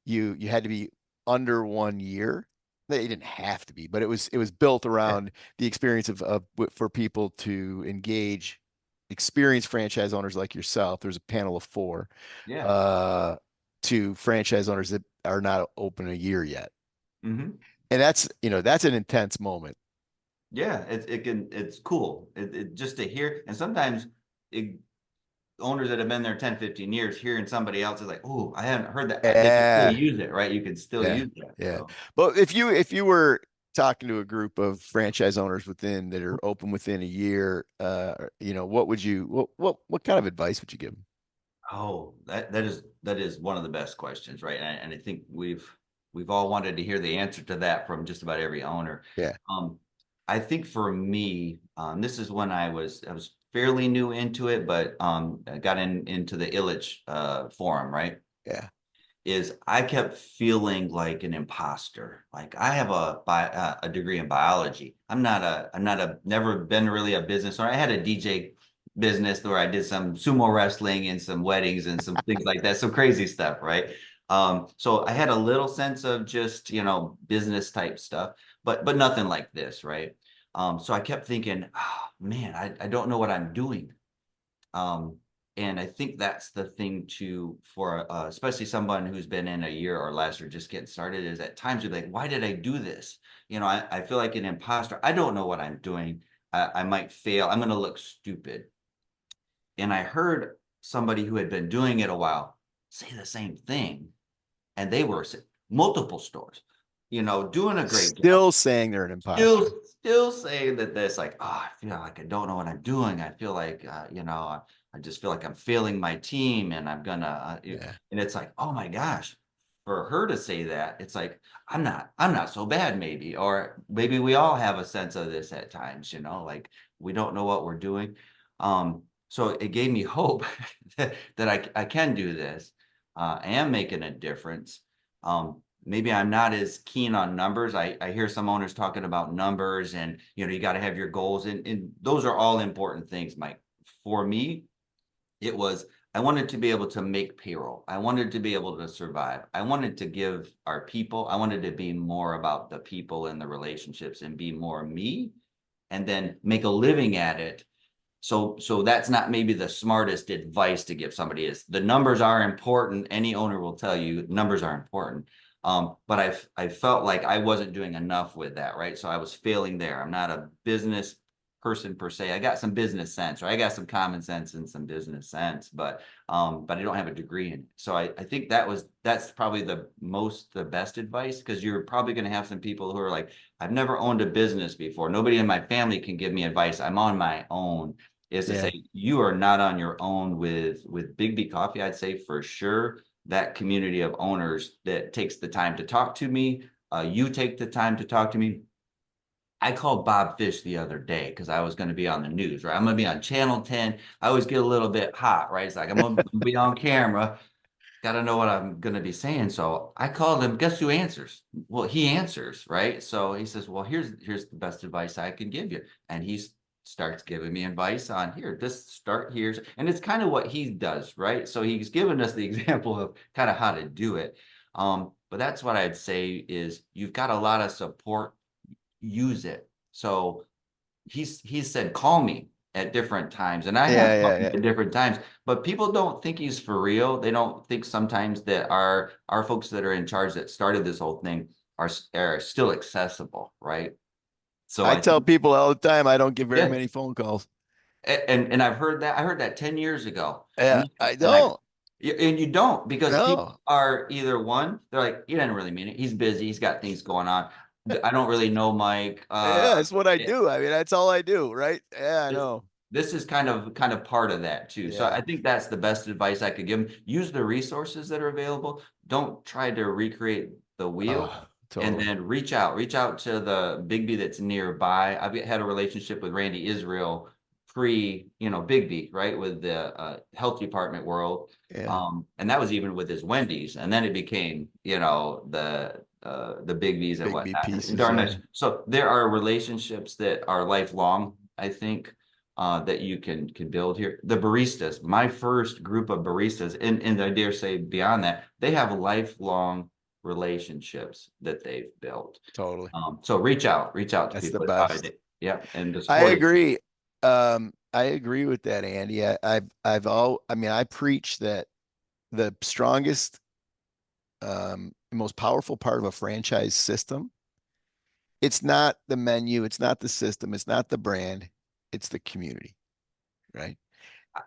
Speaker 2: you had to be under 1 year. They didn't have to be, but it was built
Speaker 1: yeah,
Speaker 2: around the experience of for people to engage experienced franchise owners like yourself. There's a panel of four
Speaker 1: yeah.
Speaker 2: uh, to franchise owners that are not open a year yet.
Speaker 1: Hmm.
Speaker 2: And that's an intense moment.
Speaker 1: Yeah, it's cool. It just to hear, and sometimes it owners that have been there 10, 15 years, hearing somebody else is like, oh, I haven't heard that. They can still
Speaker 2: Yeah,
Speaker 1: use it, right? You can still
Speaker 2: yeah,
Speaker 1: use that.
Speaker 2: yeah.
Speaker 1: So,
Speaker 2: But if you were talking to a group of franchise owners within that are open within a year, what kind of advice would you give them?
Speaker 1: oh, that is one of the best questions, right? And I think we've all wanted to hear the answer to that from just about every owner.
Speaker 2: Yeah,
Speaker 1: Um, I think for me, this is when I was fairly new into it, but I got into the Illich forum, right?
Speaker 2: yeah.
Speaker 1: Is I kept feeling like an imposter. Like I have a degree in biology. I'm not a never been really a business owner. I had a DJ business where I did some sumo wrestling and some weddings and some things like that, some crazy stuff, right? So I had a little sense of just, business type stuff, but nothing like this, right? So I kept thinking, oh, man, I don't know what I'm doing. Um, and I think that's the thing too for especially someone who's been in a year or less or just getting started is at times you're like, why did I do this? I feel like an imposter. I don't know what I'm doing. I might fail. I'm going to look stupid. And I heard somebody who had been doing it a while say the same thing. And they were multiple stores, doing a great job.
Speaker 2: Still saying they're an
Speaker 1: Still,
Speaker 2: imposter.
Speaker 1: still saying that this, like, oh, I feel like I don't know what I'm doing. I feel like, I just feel like I'm failing my team, and I'm gonna,
Speaker 2: Yeah,
Speaker 1: and it's like, oh my gosh, for her to say that, it's like I'm not so bad, maybe, or maybe we all have a sense of this at times, like we don't know what we're doing. So it gave me hope that I can do this. I am making a difference. maybe I'm not as keen on numbers. I hear some owners talking about numbers and, you got to have your goals, and those are all important things, Mike. For me, it was, I wanted to be able to make payroll. I wanted to be able to survive. I wanted to give our people, I wanted to be more about the people and the relationships and be more me, and then make a living at it. So that's not maybe the smartest advice to give somebody. Is the numbers are important. Any owner will tell you numbers are important. But I felt like I wasn't doing enough with that, right? So I was failing there. I'm not a business person per se. I got some business sense, or I got some common sense and some business sense, but I don't have a degree in it. So I think that's probably the best advice, because you're probably going to have some people who are like, I've never owned a business before. Nobody in my family can give me advice. I'm on my own. Is to
Speaker 2: Yeah.
Speaker 1: say you are not on your own with BIGGBY Coffee. I'd say for sure that community of owners that takes the time to talk to me. You take the time to talk to me. I called Bob Fish the other day because I was going to be on the news, right? I'm going to be on Channel 10. I always get a little bit hot, right? It's like I'm going to be on camera, got to know what I'm going to be saying. So I called him. Guess who answers? Well, he answers, right? So he says, "Well, here's the best advice I can give you," and he starts giving me advice on here. This start here, and it's kind of what he does, right? So he's given us the example of kind of how to do it. But that's what I'd say is you've got a lot of support. Use it. So he said, call me at different times. And I have
Speaker 2: Yeah,
Speaker 1: called
Speaker 2: yeah,
Speaker 1: him
Speaker 2: yeah.
Speaker 1: at different times, but people don't think he's for real. They don't think sometimes that our folks that are in charge that started this whole thing are still accessible, right? So
Speaker 2: I
Speaker 1: I
Speaker 2: tell
Speaker 1: think,
Speaker 2: people all the time I don't get very
Speaker 1: yeah.
Speaker 2: many phone calls.
Speaker 1: And I heard that 10 years ago.
Speaker 2: Yeah,
Speaker 1: And
Speaker 2: I
Speaker 1: and I
Speaker 2: don't.
Speaker 1: and you don't, because people
Speaker 2: No.
Speaker 1: are either one, they're like, he didn't really mean it. He's busy, he's got things going on. I don't really know Mike.
Speaker 2: Yeah, it's what I
Speaker 1: Yeah,
Speaker 2: do. I mean, that's all I do, right? Yeah, I
Speaker 1: this
Speaker 2: know.
Speaker 1: this is kind of part of that too. So I
Speaker 2: Yeah.
Speaker 1: think that's the best advice I could give them. Use the resources that are available. Don't try to recreate the wheel.
Speaker 2: Oh,
Speaker 1: And
Speaker 2: totally.
Speaker 1: then reach out to the BIGGBY that's nearby. I've had a relationship with Randy Israel pre, BIGGBY, right, with the health department world.
Speaker 2: Yeah.
Speaker 1: And that was even with his Wendy's, and then it became, the BIGGBYs and
Speaker 2: Big B
Speaker 1: whatnot. And
Speaker 2: pieces.
Speaker 1: darn
Speaker 2: Yeah.
Speaker 1: nice. So there are relationships that are lifelong, I think, that you can build here. The baristas, my first group of baristas, and I dare say beyond that, they have lifelong relationships that they've built.
Speaker 2: Totally.
Speaker 1: So reach out to
Speaker 2: That's the
Speaker 1: people. It's how I
Speaker 2: best.
Speaker 1: did. Yeah, and the
Speaker 2: I
Speaker 1: support is,
Speaker 2: agree. I agree with that, Andy. I mean, I preach that the strongest, most powerful part of a franchise system, it's not the menu, it's not the system, it's not the brand, it's the community, right?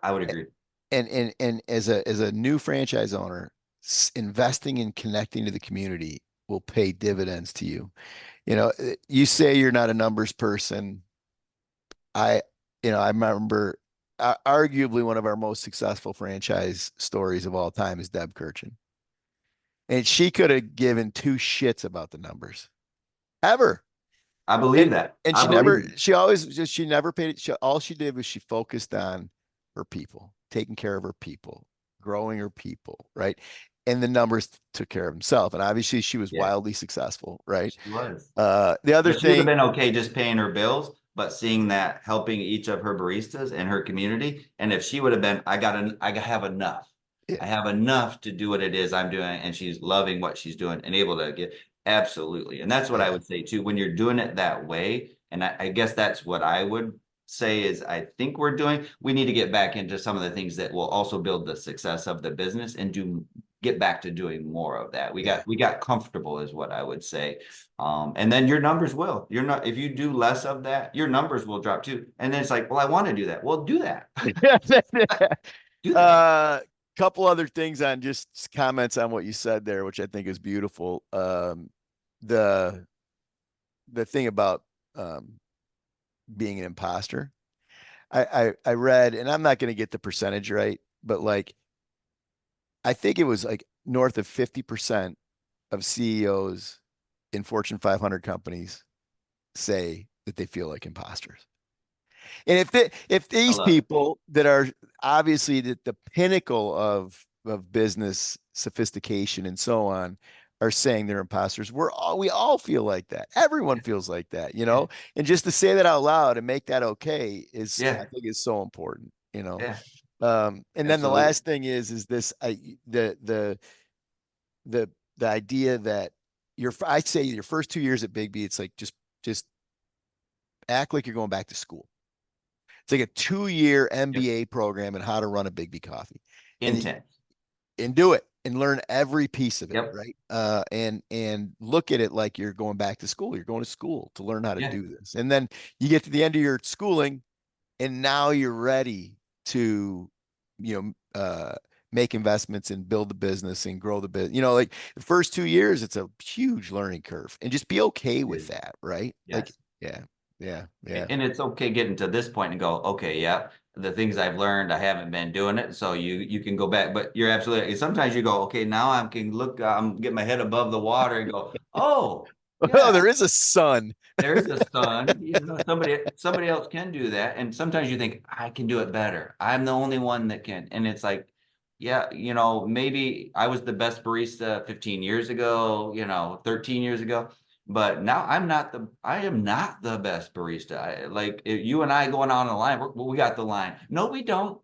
Speaker 1: I would agree.
Speaker 2: And as a new franchise owner, investing in connecting to the community will pay dividends to you. You say you're not a numbers person. I, I remember arguably one of our most successful franchise stories of all time is Deb Kirchin. And she could have given two shits about the numbers ever.
Speaker 1: I believe
Speaker 2: And
Speaker 1: that.
Speaker 2: and
Speaker 1: I believe it.
Speaker 2: she never paid all she did was she focused on her people, taking care of her people, growing her people, right? And the numbers took care of themselves. And obviously she was
Speaker 1: Yeah,
Speaker 2: wildly successful, right?
Speaker 1: she was.
Speaker 2: The other
Speaker 1: But she would have
Speaker 2: thing,
Speaker 1: been okay just paying her bills, but seeing that helping each of her baristas and her community. And if she would have been, I have enough.
Speaker 2: yeah,
Speaker 1: I have enough to do what it is I'm doing. And she's loving what she's doing and able to get, absolutely. And that's what I
Speaker 2: yeah,
Speaker 1: would say too, when you're doing it that way. And I guess that's what I would say is I think we need to get back into some of the things that will also build the success of the business and get back to doing more of that.
Speaker 2: yeah.
Speaker 1: We got comfortable is what I would say. And then your numbers will. You're not, if you do less of that, your numbers will drop too. And then it's like, well, I want to do that. Well, do that. Do that.
Speaker 2: Uh, couple other things on just comments on what you said there, which I think is beautiful. The the thing about um, being an imposter. I read, and I'm not going to get the percentage right, but like I think it was like north of 50% of CEOs in Fortune 500 companies say that they feel like imposters. And if
Speaker 1: I
Speaker 2: these
Speaker 1: love it.
Speaker 2: people that are obviously the pinnacle of business sophistication and so on are saying they're imposters. We all feel like that. Everyone feels like that,
Speaker 1: Yeah.
Speaker 2: and just to say that out loud and make that okay I
Speaker 1: Yeah.
Speaker 2: think is so important,
Speaker 1: Yeah.
Speaker 2: And then the
Speaker 1: Absolutely.
Speaker 2: last thing is this, the, the idea that I say your first 2 years at Big B, it's like, just act like you're going back to school. It's like a 2 year
Speaker 1: Yep.
Speaker 2: MBA program in how to run a Big B coffee. And
Speaker 1: Intense.
Speaker 2: do it and learn every piece of it,
Speaker 1: Yep.
Speaker 2: right? And look at it like you're going back to school. You're going to school to learn how to
Speaker 1: Yeah.
Speaker 2: do this. And then you get to the end of your schooling, and now you're ready to, you make investments and build the business and grow the business. Like the first 2 years, it's a huge learning curve, and just be okay with
Speaker 1: Dude.
Speaker 2: that, right? Like,
Speaker 1: Yes.
Speaker 2: yeah, yeah, yeah.
Speaker 1: And it's okay getting to this point and go, okay, yeah, the things I've learned, I haven't been doing it. So you can go back, but you're absolutely, sometimes you go, okay, now I can look, I'm get my head above the water and go, oh,
Speaker 2: Oh,
Speaker 1: yeah,
Speaker 2: there is a sun.
Speaker 1: there's a sun. Somebody else can do that. And sometimes you think, I can do it better. I'm the only one that can. And it's like, yeah, maybe I was the best barista 15 years ago, 13 years ago. But now I am not the best barista. Like if you and I going on the line, we got the line. No, we don't.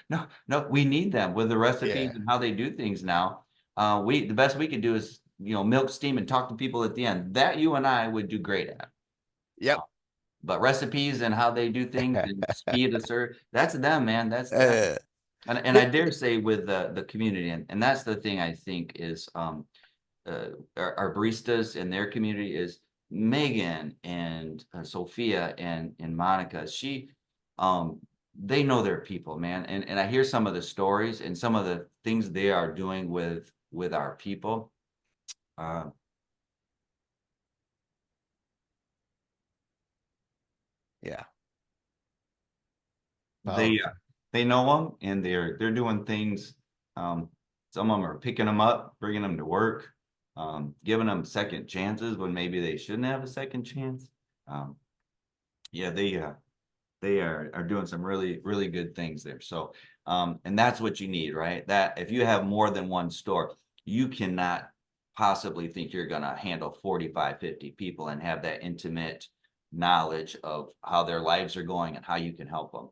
Speaker 1: No, no, we need them with the recipes
Speaker 2: Yeah.
Speaker 1: and how they do things now. The best we could do is milk, steam, and talk to people at the end. That you and I would do great at.
Speaker 2: Yep.
Speaker 1: Uh, but recipes and how they do things and speed of serve, that's them, man. That's them.
Speaker 2: Uh,
Speaker 1: And I
Speaker 2: it-
Speaker 1: dare say with the community, and that's the thing I think is our baristas in their community is Megan and Sophia and Monica. Um, they know their people, man. And I hear some of the stories and some of the things they are doing with our people. Uh,
Speaker 2: yeah.
Speaker 1: they
Speaker 2: Powerful.
Speaker 1: they know them and they're doing things. Um, some of them are picking them up, bringing them to work, giving them second chances when maybe they shouldn't have a second chance. Um, yeah, they are doing some really really good things there. So, and that's what you need, right? That if you have more than one store, you cannot possibly think you're going to handle 45, 50 people and have that intimate knowledge of how their lives are going and how you can help them.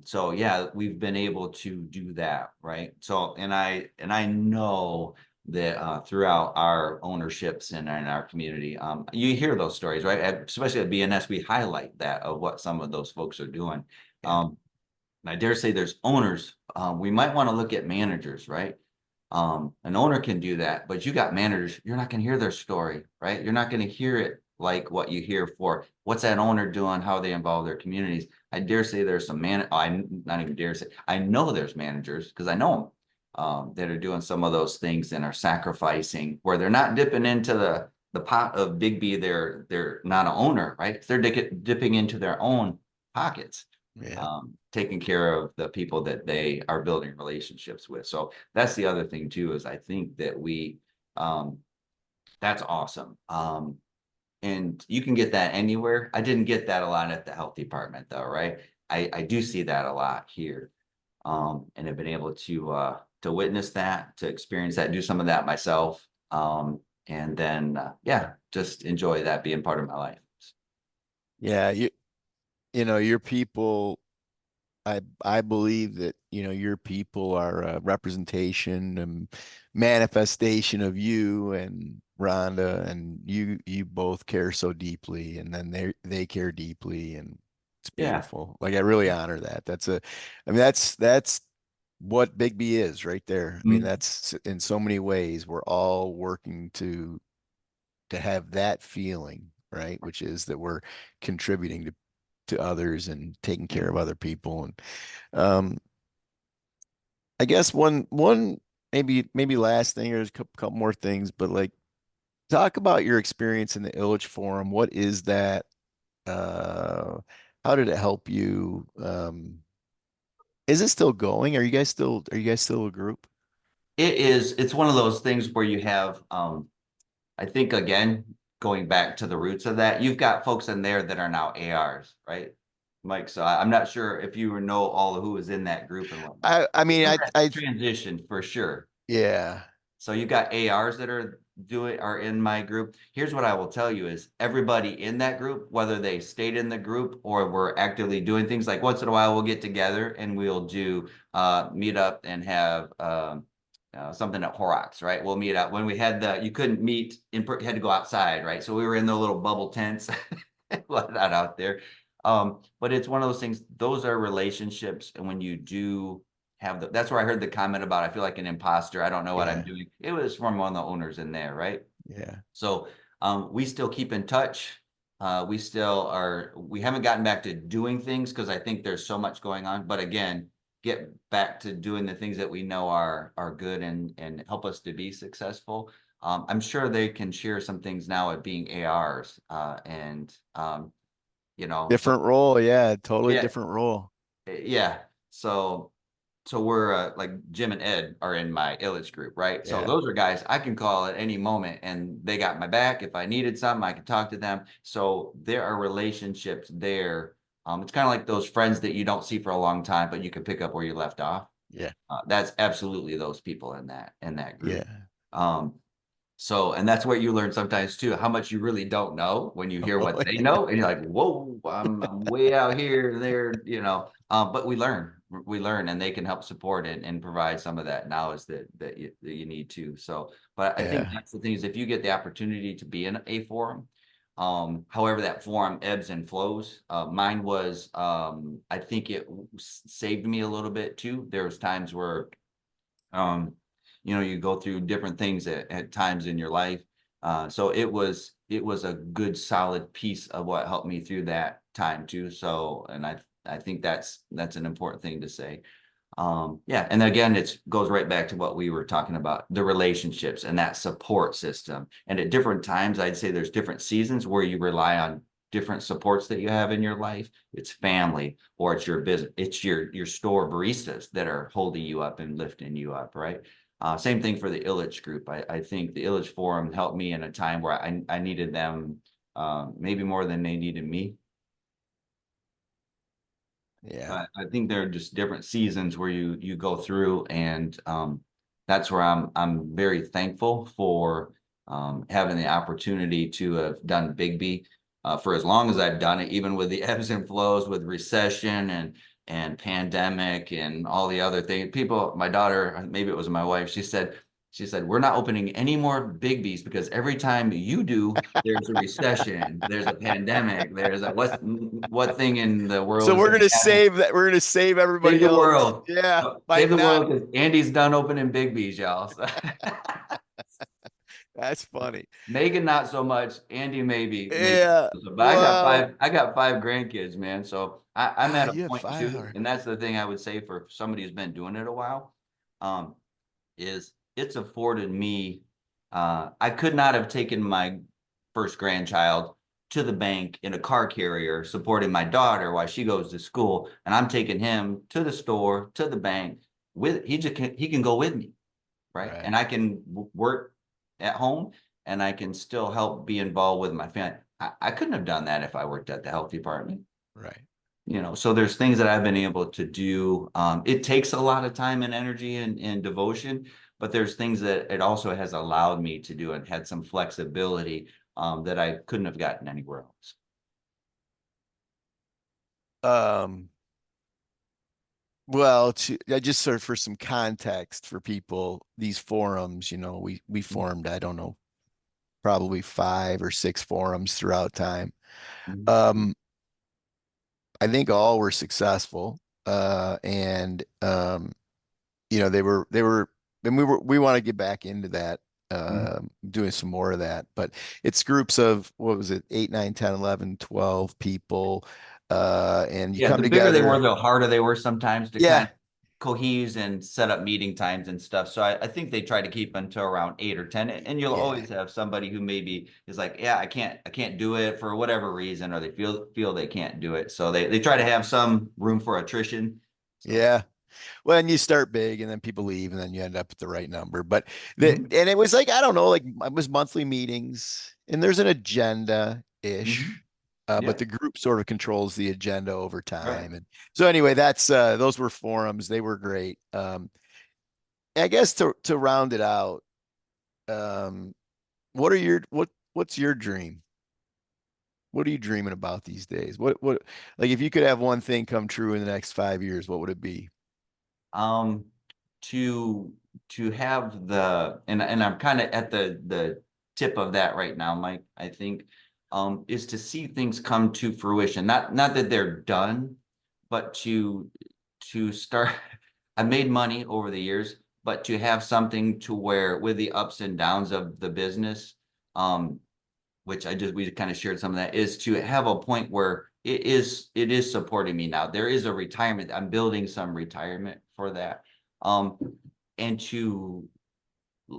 Speaker 1: So yeah, we've been able to do that, right? So, and I know that throughout our ownerships and in our community, you hear those stories, right? Especially at BNS, we highlight that of what some of those folks are doing.
Speaker 2: Yeah.
Speaker 1: And I dare say there's owners. We might want to look at managers, right? An owner can do that, but you got managers, you're not going to hear their story, right? You're not going to hear it like what you hear for what's that owner doing, how they involve their communities. I dare say there's some I not even dare say, I know there's managers because I know them that are doing some of those things and are sacrificing where they're not dipping into the pot of BIGGBY. They're not an owner, right? They're dipping into their own pockets,
Speaker 2: Yeah.
Speaker 1: taking care of the people that they are building relationships with. So that's the other thing too, is I think that um, that's awesome. And you can get that anywhere. I didn't get that a lot at the health department though, right? I do see that a lot here. And have been able to witness that, to experience that, do some of that myself. And then yeah, just enjoy that being part of my life.
Speaker 2: Yeah. Your people, I believe that, your people are a representation and manifestation of you and Rhonda, and you both care so deeply, and then they care deeply, and it's
Speaker 1: Yeah.
Speaker 2: beautiful. Like, I really honor that. I mean, that's what Big B is right there. I mean,
Speaker 1: Mm.
Speaker 2: that's in so many ways, we're all working to have that feeling, right? Which is that we're contributing to others and taking
Speaker 1: Yeah.
Speaker 2: care of other people. And um, I guess one maybe last thing, or there's a couple more things, but like, talk about your experience in the Illich Forum. What is that? Uh, how did it help you? Is it still going? Are you guys still a group?
Speaker 1: It's one of those things where you have I think again, going back to the roots of that, you've got folks in there that are now ARs, right? Mike, so I'm not sure if you know all of who was in that group and whatnot.
Speaker 2: I mean,
Speaker 1: Some of
Speaker 2: I
Speaker 1: that transition for sure.
Speaker 2: yeah.
Speaker 1: So you got ARs that are in my group. Here's what I will tell you is everybody in that group, whether they stayed in the group or were actively doing things, like once in a while we'll get together and we'll do meet up and have something at Horrocks, right? We'll meet up when we had you couldn't meet you had to go outside, right? So we were in the little bubble tents, not out there. But it's one of those things, those are relationships. And when you do have that's where I heard the comment about, I feel like an imposter. I don't know what I'm
Speaker 2: Yeah.
Speaker 1: doing. It was from one of the owners in there, right?
Speaker 2: Yeah.
Speaker 1: So we still keep in touch. We haven't gotten back to doing things because I think there's so much going on. But again, get back to doing the things that we know are good and help us to be successful. I'm sure they can share some things now at being ARs and so
Speaker 2: Different role. Yeah. Totally
Speaker 1: yeah,
Speaker 2: different role.
Speaker 1: yeah. So we're like Jim and Ed are in my Illich group, right? So
Speaker 2: Yeah.
Speaker 1: those are guys I can call at any moment and they got my back. If I needed something, I could talk to them. So there are relationships there. It's kind of like those friends that you don't see for a long time, but you can pick up where you left off.
Speaker 2: Yeah.
Speaker 1: That's absolutely those people in that group.
Speaker 2: Yeah.
Speaker 1: Um, so, and that's what you learn sometimes too, how much you really don't know when you hear
Speaker 2: Oh,
Speaker 1: what they
Speaker 2: yeah.
Speaker 1: know, and you're like, "Whoa, I'm way out here and there," But we learn, and they can help support and provide some of that knowledge that you need to. So, but I think
Speaker 2: Yeah.
Speaker 1: that's the thing is if you get the opportunity to be in a forum, however that forum ebbs and flows. Mine was, I think it saved me a little bit too. There was times where um, you go through different things at times in your life. So it was a good solid piece of what helped me through that time too. So, and I think that's an important thing to say. Yeah, and again, it goes right back to what we were talking about, the relationships and that support system. And at different times, I'd say there's different seasons where you rely on different supports that you have in your life. It's family, or it's your business, it's your store baristas that are holding you up and lifting you up, right? Same thing for the Illich group. I think the Illich Forum helped me in a time where I needed them maybe more than they needed me.
Speaker 2: Yeah.
Speaker 1: I think there are just different seasons where you go through, and that's where I'm very thankful for having the opportunity to have done BIGGBY for as long as I've done it, even with the ebbs and flows with recession and pandemic and all the other things. People, my daughter, maybe it was my wife, she said, we're not opening any more BIGGBYs because every time you do, there's a recession, there's a pandemic, there's a what thing in the world
Speaker 2: So
Speaker 1: is
Speaker 2: we're
Speaker 1: going to
Speaker 2: gonna
Speaker 1: happen?
Speaker 2: save that. We're gonna save
Speaker 1: Save
Speaker 2: everybody
Speaker 1: the
Speaker 2: else.
Speaker 1: world.
Speaker 2: Yeah, by
Speaker 1: Save the
Speaker 2: not.
Speaker 1: world because Andy's done opening BIGGBYs, y'all. So
Speaker 2: That's funny.
Speaker 1: Megan, not so much. Andy, maybe.
Speaker 2: Yeah.
Speaker 1: But
Speaker 2: Well,
Speaker 1: I got five grandkids, man. So I'm at a
Speaker 2: you have
Speaker 1: point
Speaker 2: five.
Speaker 1: too, and that's the thing I would say for somebody who's been doing it a while. Um, is it's afforded me I could not have taken my first grandchild to the bank in a car carrier supporting my daughter while she goes to school, and I'm taking him to the store, to the bank. He can go with me, right? And
Speaker 2: Right.
Speaker 1: I can work at home, and I can still help be involved with my family. I couldn't have done that if I worked at the health department.
Speaker 2: Right.
Speaker 1: So there's things that I've been able to do. It takes a lot of time and energy and devotion, but there's things that it also has allowed me to do and had some flexibility that I couldn't have gotten anywhere else.
Speaker 2: Um, well, I just sort of for some context for people, these forums, we formed, I don't know, probably 5 or 6 forums throughout time.
Speaker 1: Mhm.
Speaker 2: Um, I think all were successful. And they were, and we want to get back into that,
Speaker 1: Mhm.
Speaker 2: doing some more of that. But it's groups of, what was it, 8, 9, 10, 11, 12 people. And you
Speaker 1: Yeah,
Speaker 2: come
Speaker 1: the bigger they were,
Speaker 2: together.
Speaker 1: the harder they were sometimes to kind
Speaker 2: Yeah,
Speaker 1: of cohese and set up meeting times and stuff. So I think they try to keep them to around 8 or 10. And you'll
Speaker 2: yeah,
Speaker 1: always have somebody who maybe is like, yeah, I can't do it for whatever reason, or they feel they can't do it. So they try to have some room for attrition. So
Speaker 2: yeah. Well, and you start big and then people leave and then you end up at the right number. But
Speaker 1: mhm,
Speaker 2: and it was like, I don't know, like it was monthly meetings and there's an
Speaker 1: mhm.
Speaker 2: agenda-ish. But
Speaker 1: Yeah,
Speaker 2: the group sort of controls the agenda over
Speaker 1: right.
Speaker 2: time. And so anyway, that's those were forums. They were great. I guess to round it out, Um, what's your dream? What are you dreaming about these days? What like if you could have one thing come true in the next 5 years, what would it be?
Speaker 1: Um, to have the and I'm kind of at the tip of that right now, Mike. I think is to see things come to fruition. Not that they're done, but to start. I made money over the years, but to have something to where with the ups and downs of the business, um, which we kind of shared some of that, is to have a point where it is supporting me now. There is a retirement. I'm building some retirement for that. Um, and to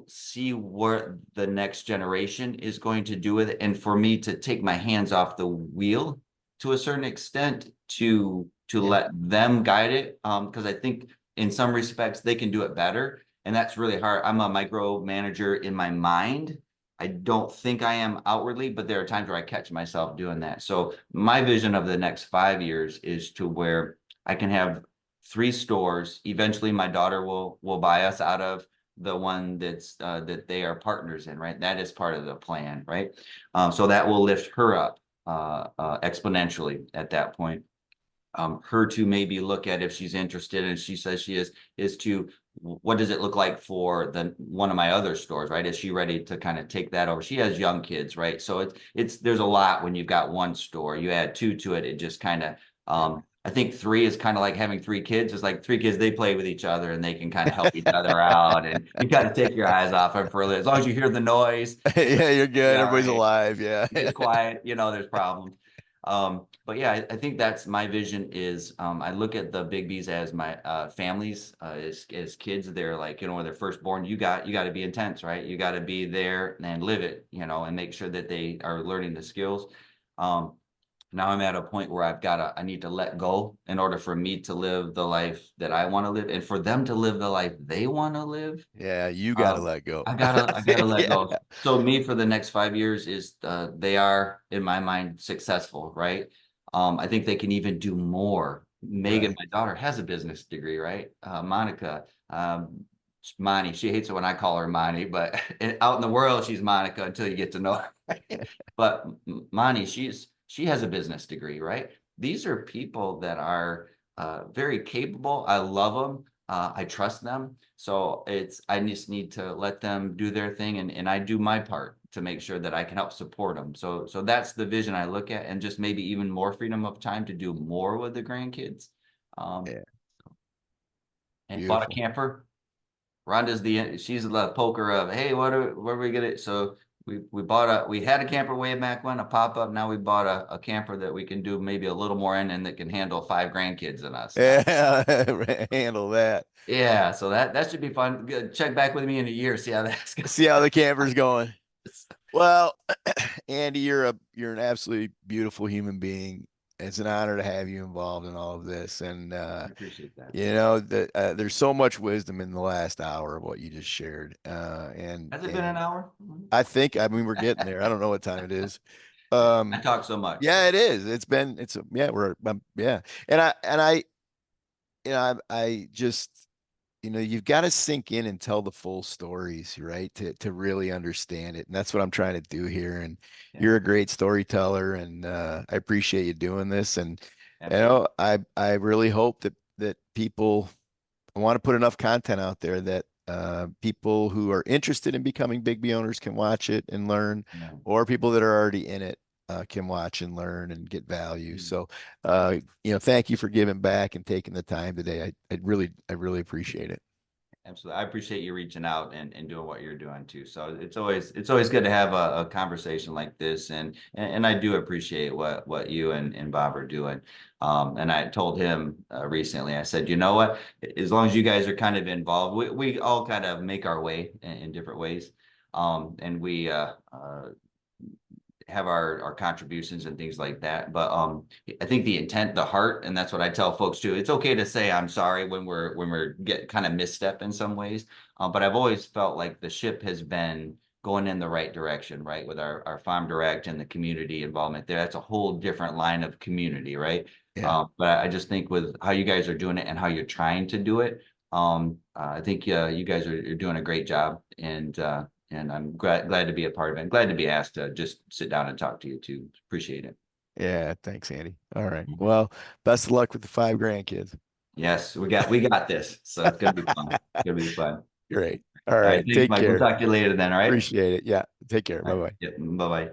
Speaker 1: see what the next generation is going to do with it, and for me to take my hands off the wheel to a certain extent to
Speaker 2: Yeah.
Speaker 1: let them guide it. Because I think in some respects they can do it better, and that's really hard. I'm a micromanager in my mind. I don't think I am outwardly, but there are times where I catch myself doing that. So my vision of the next 5 years is to where I can have 3 stores. Eventually, my daughter will buy us out of the one that they are partners in, right? That is part of the plan, right? So that will lift her up exponentially at that point. Her to maybe look at if she's interested, and she says she is to what does it look like for the one of my other stores, right? Is she ready to kind of take that over? She has young kids, right? So it's there's a lot when you've got one store. You add two to it, it just kind of I think three is kind of like having 3 kids. It's like 3 kids, they play with each other and they can kind of help each other out. And you got to take your eyes off them for a little. As long as you hear the noise,
Speaker 2: Yeah, you're
Speaker 1: be
Speaker 2: good.
Speaker 1: all
Speaker 2: Everybody's
Speaker 1: right.
Speaker 2: alive. Yeah.
Speaker 1: Gets quiet, there's problems. But yeah, I think that's my vision is I look at the Big B's as my families as kids. They're like, when they're first born, you got to be intense, right? You got to be there and live it, and make sure that they are learning the skills. Um, Now I'm at a point where I need to let go in order for me to live the life that I want to live and for them to live the life they want to live.
Speaker 2: Yeah, you got to
Speaker 1: um,
Speaker 2: let go.
Speaker 1: I gotta let
Speaker 2: Yeah.
Speaker 1: go. So me for the next 5 years is they are in my mind successful, right? I think they can even do more. Megan,
Speaker 2: Right.
Speaker 1: my daughter, has a business degree, right? Monica, Monty, she hates it when I call her Monty, but out in the world she's Monica until you get to know her. But Monty, she has a business degree, right? These are people that are very capable. I love them. I trust them. So I just need to let them do their thing, and I do my part to make sure that I can help support them. So that's the vision I look at, and just maybe even more freedom of time to do more with the grandkids. Um,
Speaker 2: Yeah.
Speaker 1: and bought a
Speaker 2: Beautiful.
Speaker 1: camper. She's the poker of, hey, what are we gonna, so we had a camper way back when, a pop-up. Now we bought a camper that we can do maybe a little more in, and that can handle 5 grandkids and us now.
Speaker 2: Yeah. Handle that.
Speaker 1: Yeah, so that should be fun. Check back with me in a year, see how that's going.
Speaker 2: See how the camper's going. Well, Andy, you're an absolutely beautiful human being. It's an honor to have you involved in all of this. And
Speaker 1: I appreciate that.
Speaker 2: there's so much wisdom in the last hour of what you just shared. And
Speaker 1: Has it been an
Speaker 2: and
Speaker 1: hour?
Speaker 2: I mean we're getting there. I don't know what time it is.
Speaker 1: Yeah, I
Speaker 2: Um,
Speaker 1: talk so much,
Speaker 2: yeah,
Speaker 1: so
Speaker 2: it is. Yeah, yeah. And I I just you've got to sink in and tell the full stories, right? To really understand it. And that's what I'm trying to do here. And
Speaker 1: yeah,
Speaker 2: you're a great storyteller, and I appreciate you doing this. And
Speaker 1: absolutely.
Speaker 2: I really hope that people want to put enough content out there that people who are interested in becoming BIGBY owners can watch it and learn,
Speaker 1: Yeah.
Speaker 2: or people that are already in it can watch and learn and get value.
Speaker 1: Mm.
Speaker 2: So, thank you for giving back and taking the time today. I really appreciate it.
Speaker 1: Absolutely. I appreciate you reaching out and doing what you're doing too. So it's always good to have a conversation like this. And I do appreciate what you and Bob are doing. And I told him recently, I said, you know what, as long as you guys are kind of involved, we all kind of make our way in different ways. And we have our contributions and things like that. But I think the intent, the heart, and that's what I tell folks too. It's okay to say I'm sorry when we're get kind of misstep in some ways. But I've always felt like the ship has been going in the right direction, right? With our farm direct and the community involvement there. That's a whole different line of community, right?
Speaker 2: Yeah.
Speaker 1: But I just think with how you guys are doing it and how you're trying to do it, I think you guys are doing a great job. and I'm glad to be a part of it. I'm glad to be asked to just sit down and talk to you too. Appreciate it.
Speaker 2: Yeah, thanks, Andy. All right.
Speaker 1: Mhm.
Speaker 2: Well, best of luck with the 5 grandkids.
Speaker 1: Yes, we got this. So it's gonna be fun. It's gonna be fun.
Speaker 2: Great. All
Speaker 1: All right,
Speaker 2: right.
Speaker 1: thanks,
Speaker 2: Take
Speaker 1: Mike. We'll
Speaker 2: care.
Speaker 1: talk to you later then. All right.
Speaker 2: Appreciate it. Yeah. Take care.
Speaker 1: All
Speaker 2: Bye
Speaker 1: right.
Speaker 2: bye.
Speaker 1: Yep. Bye bye.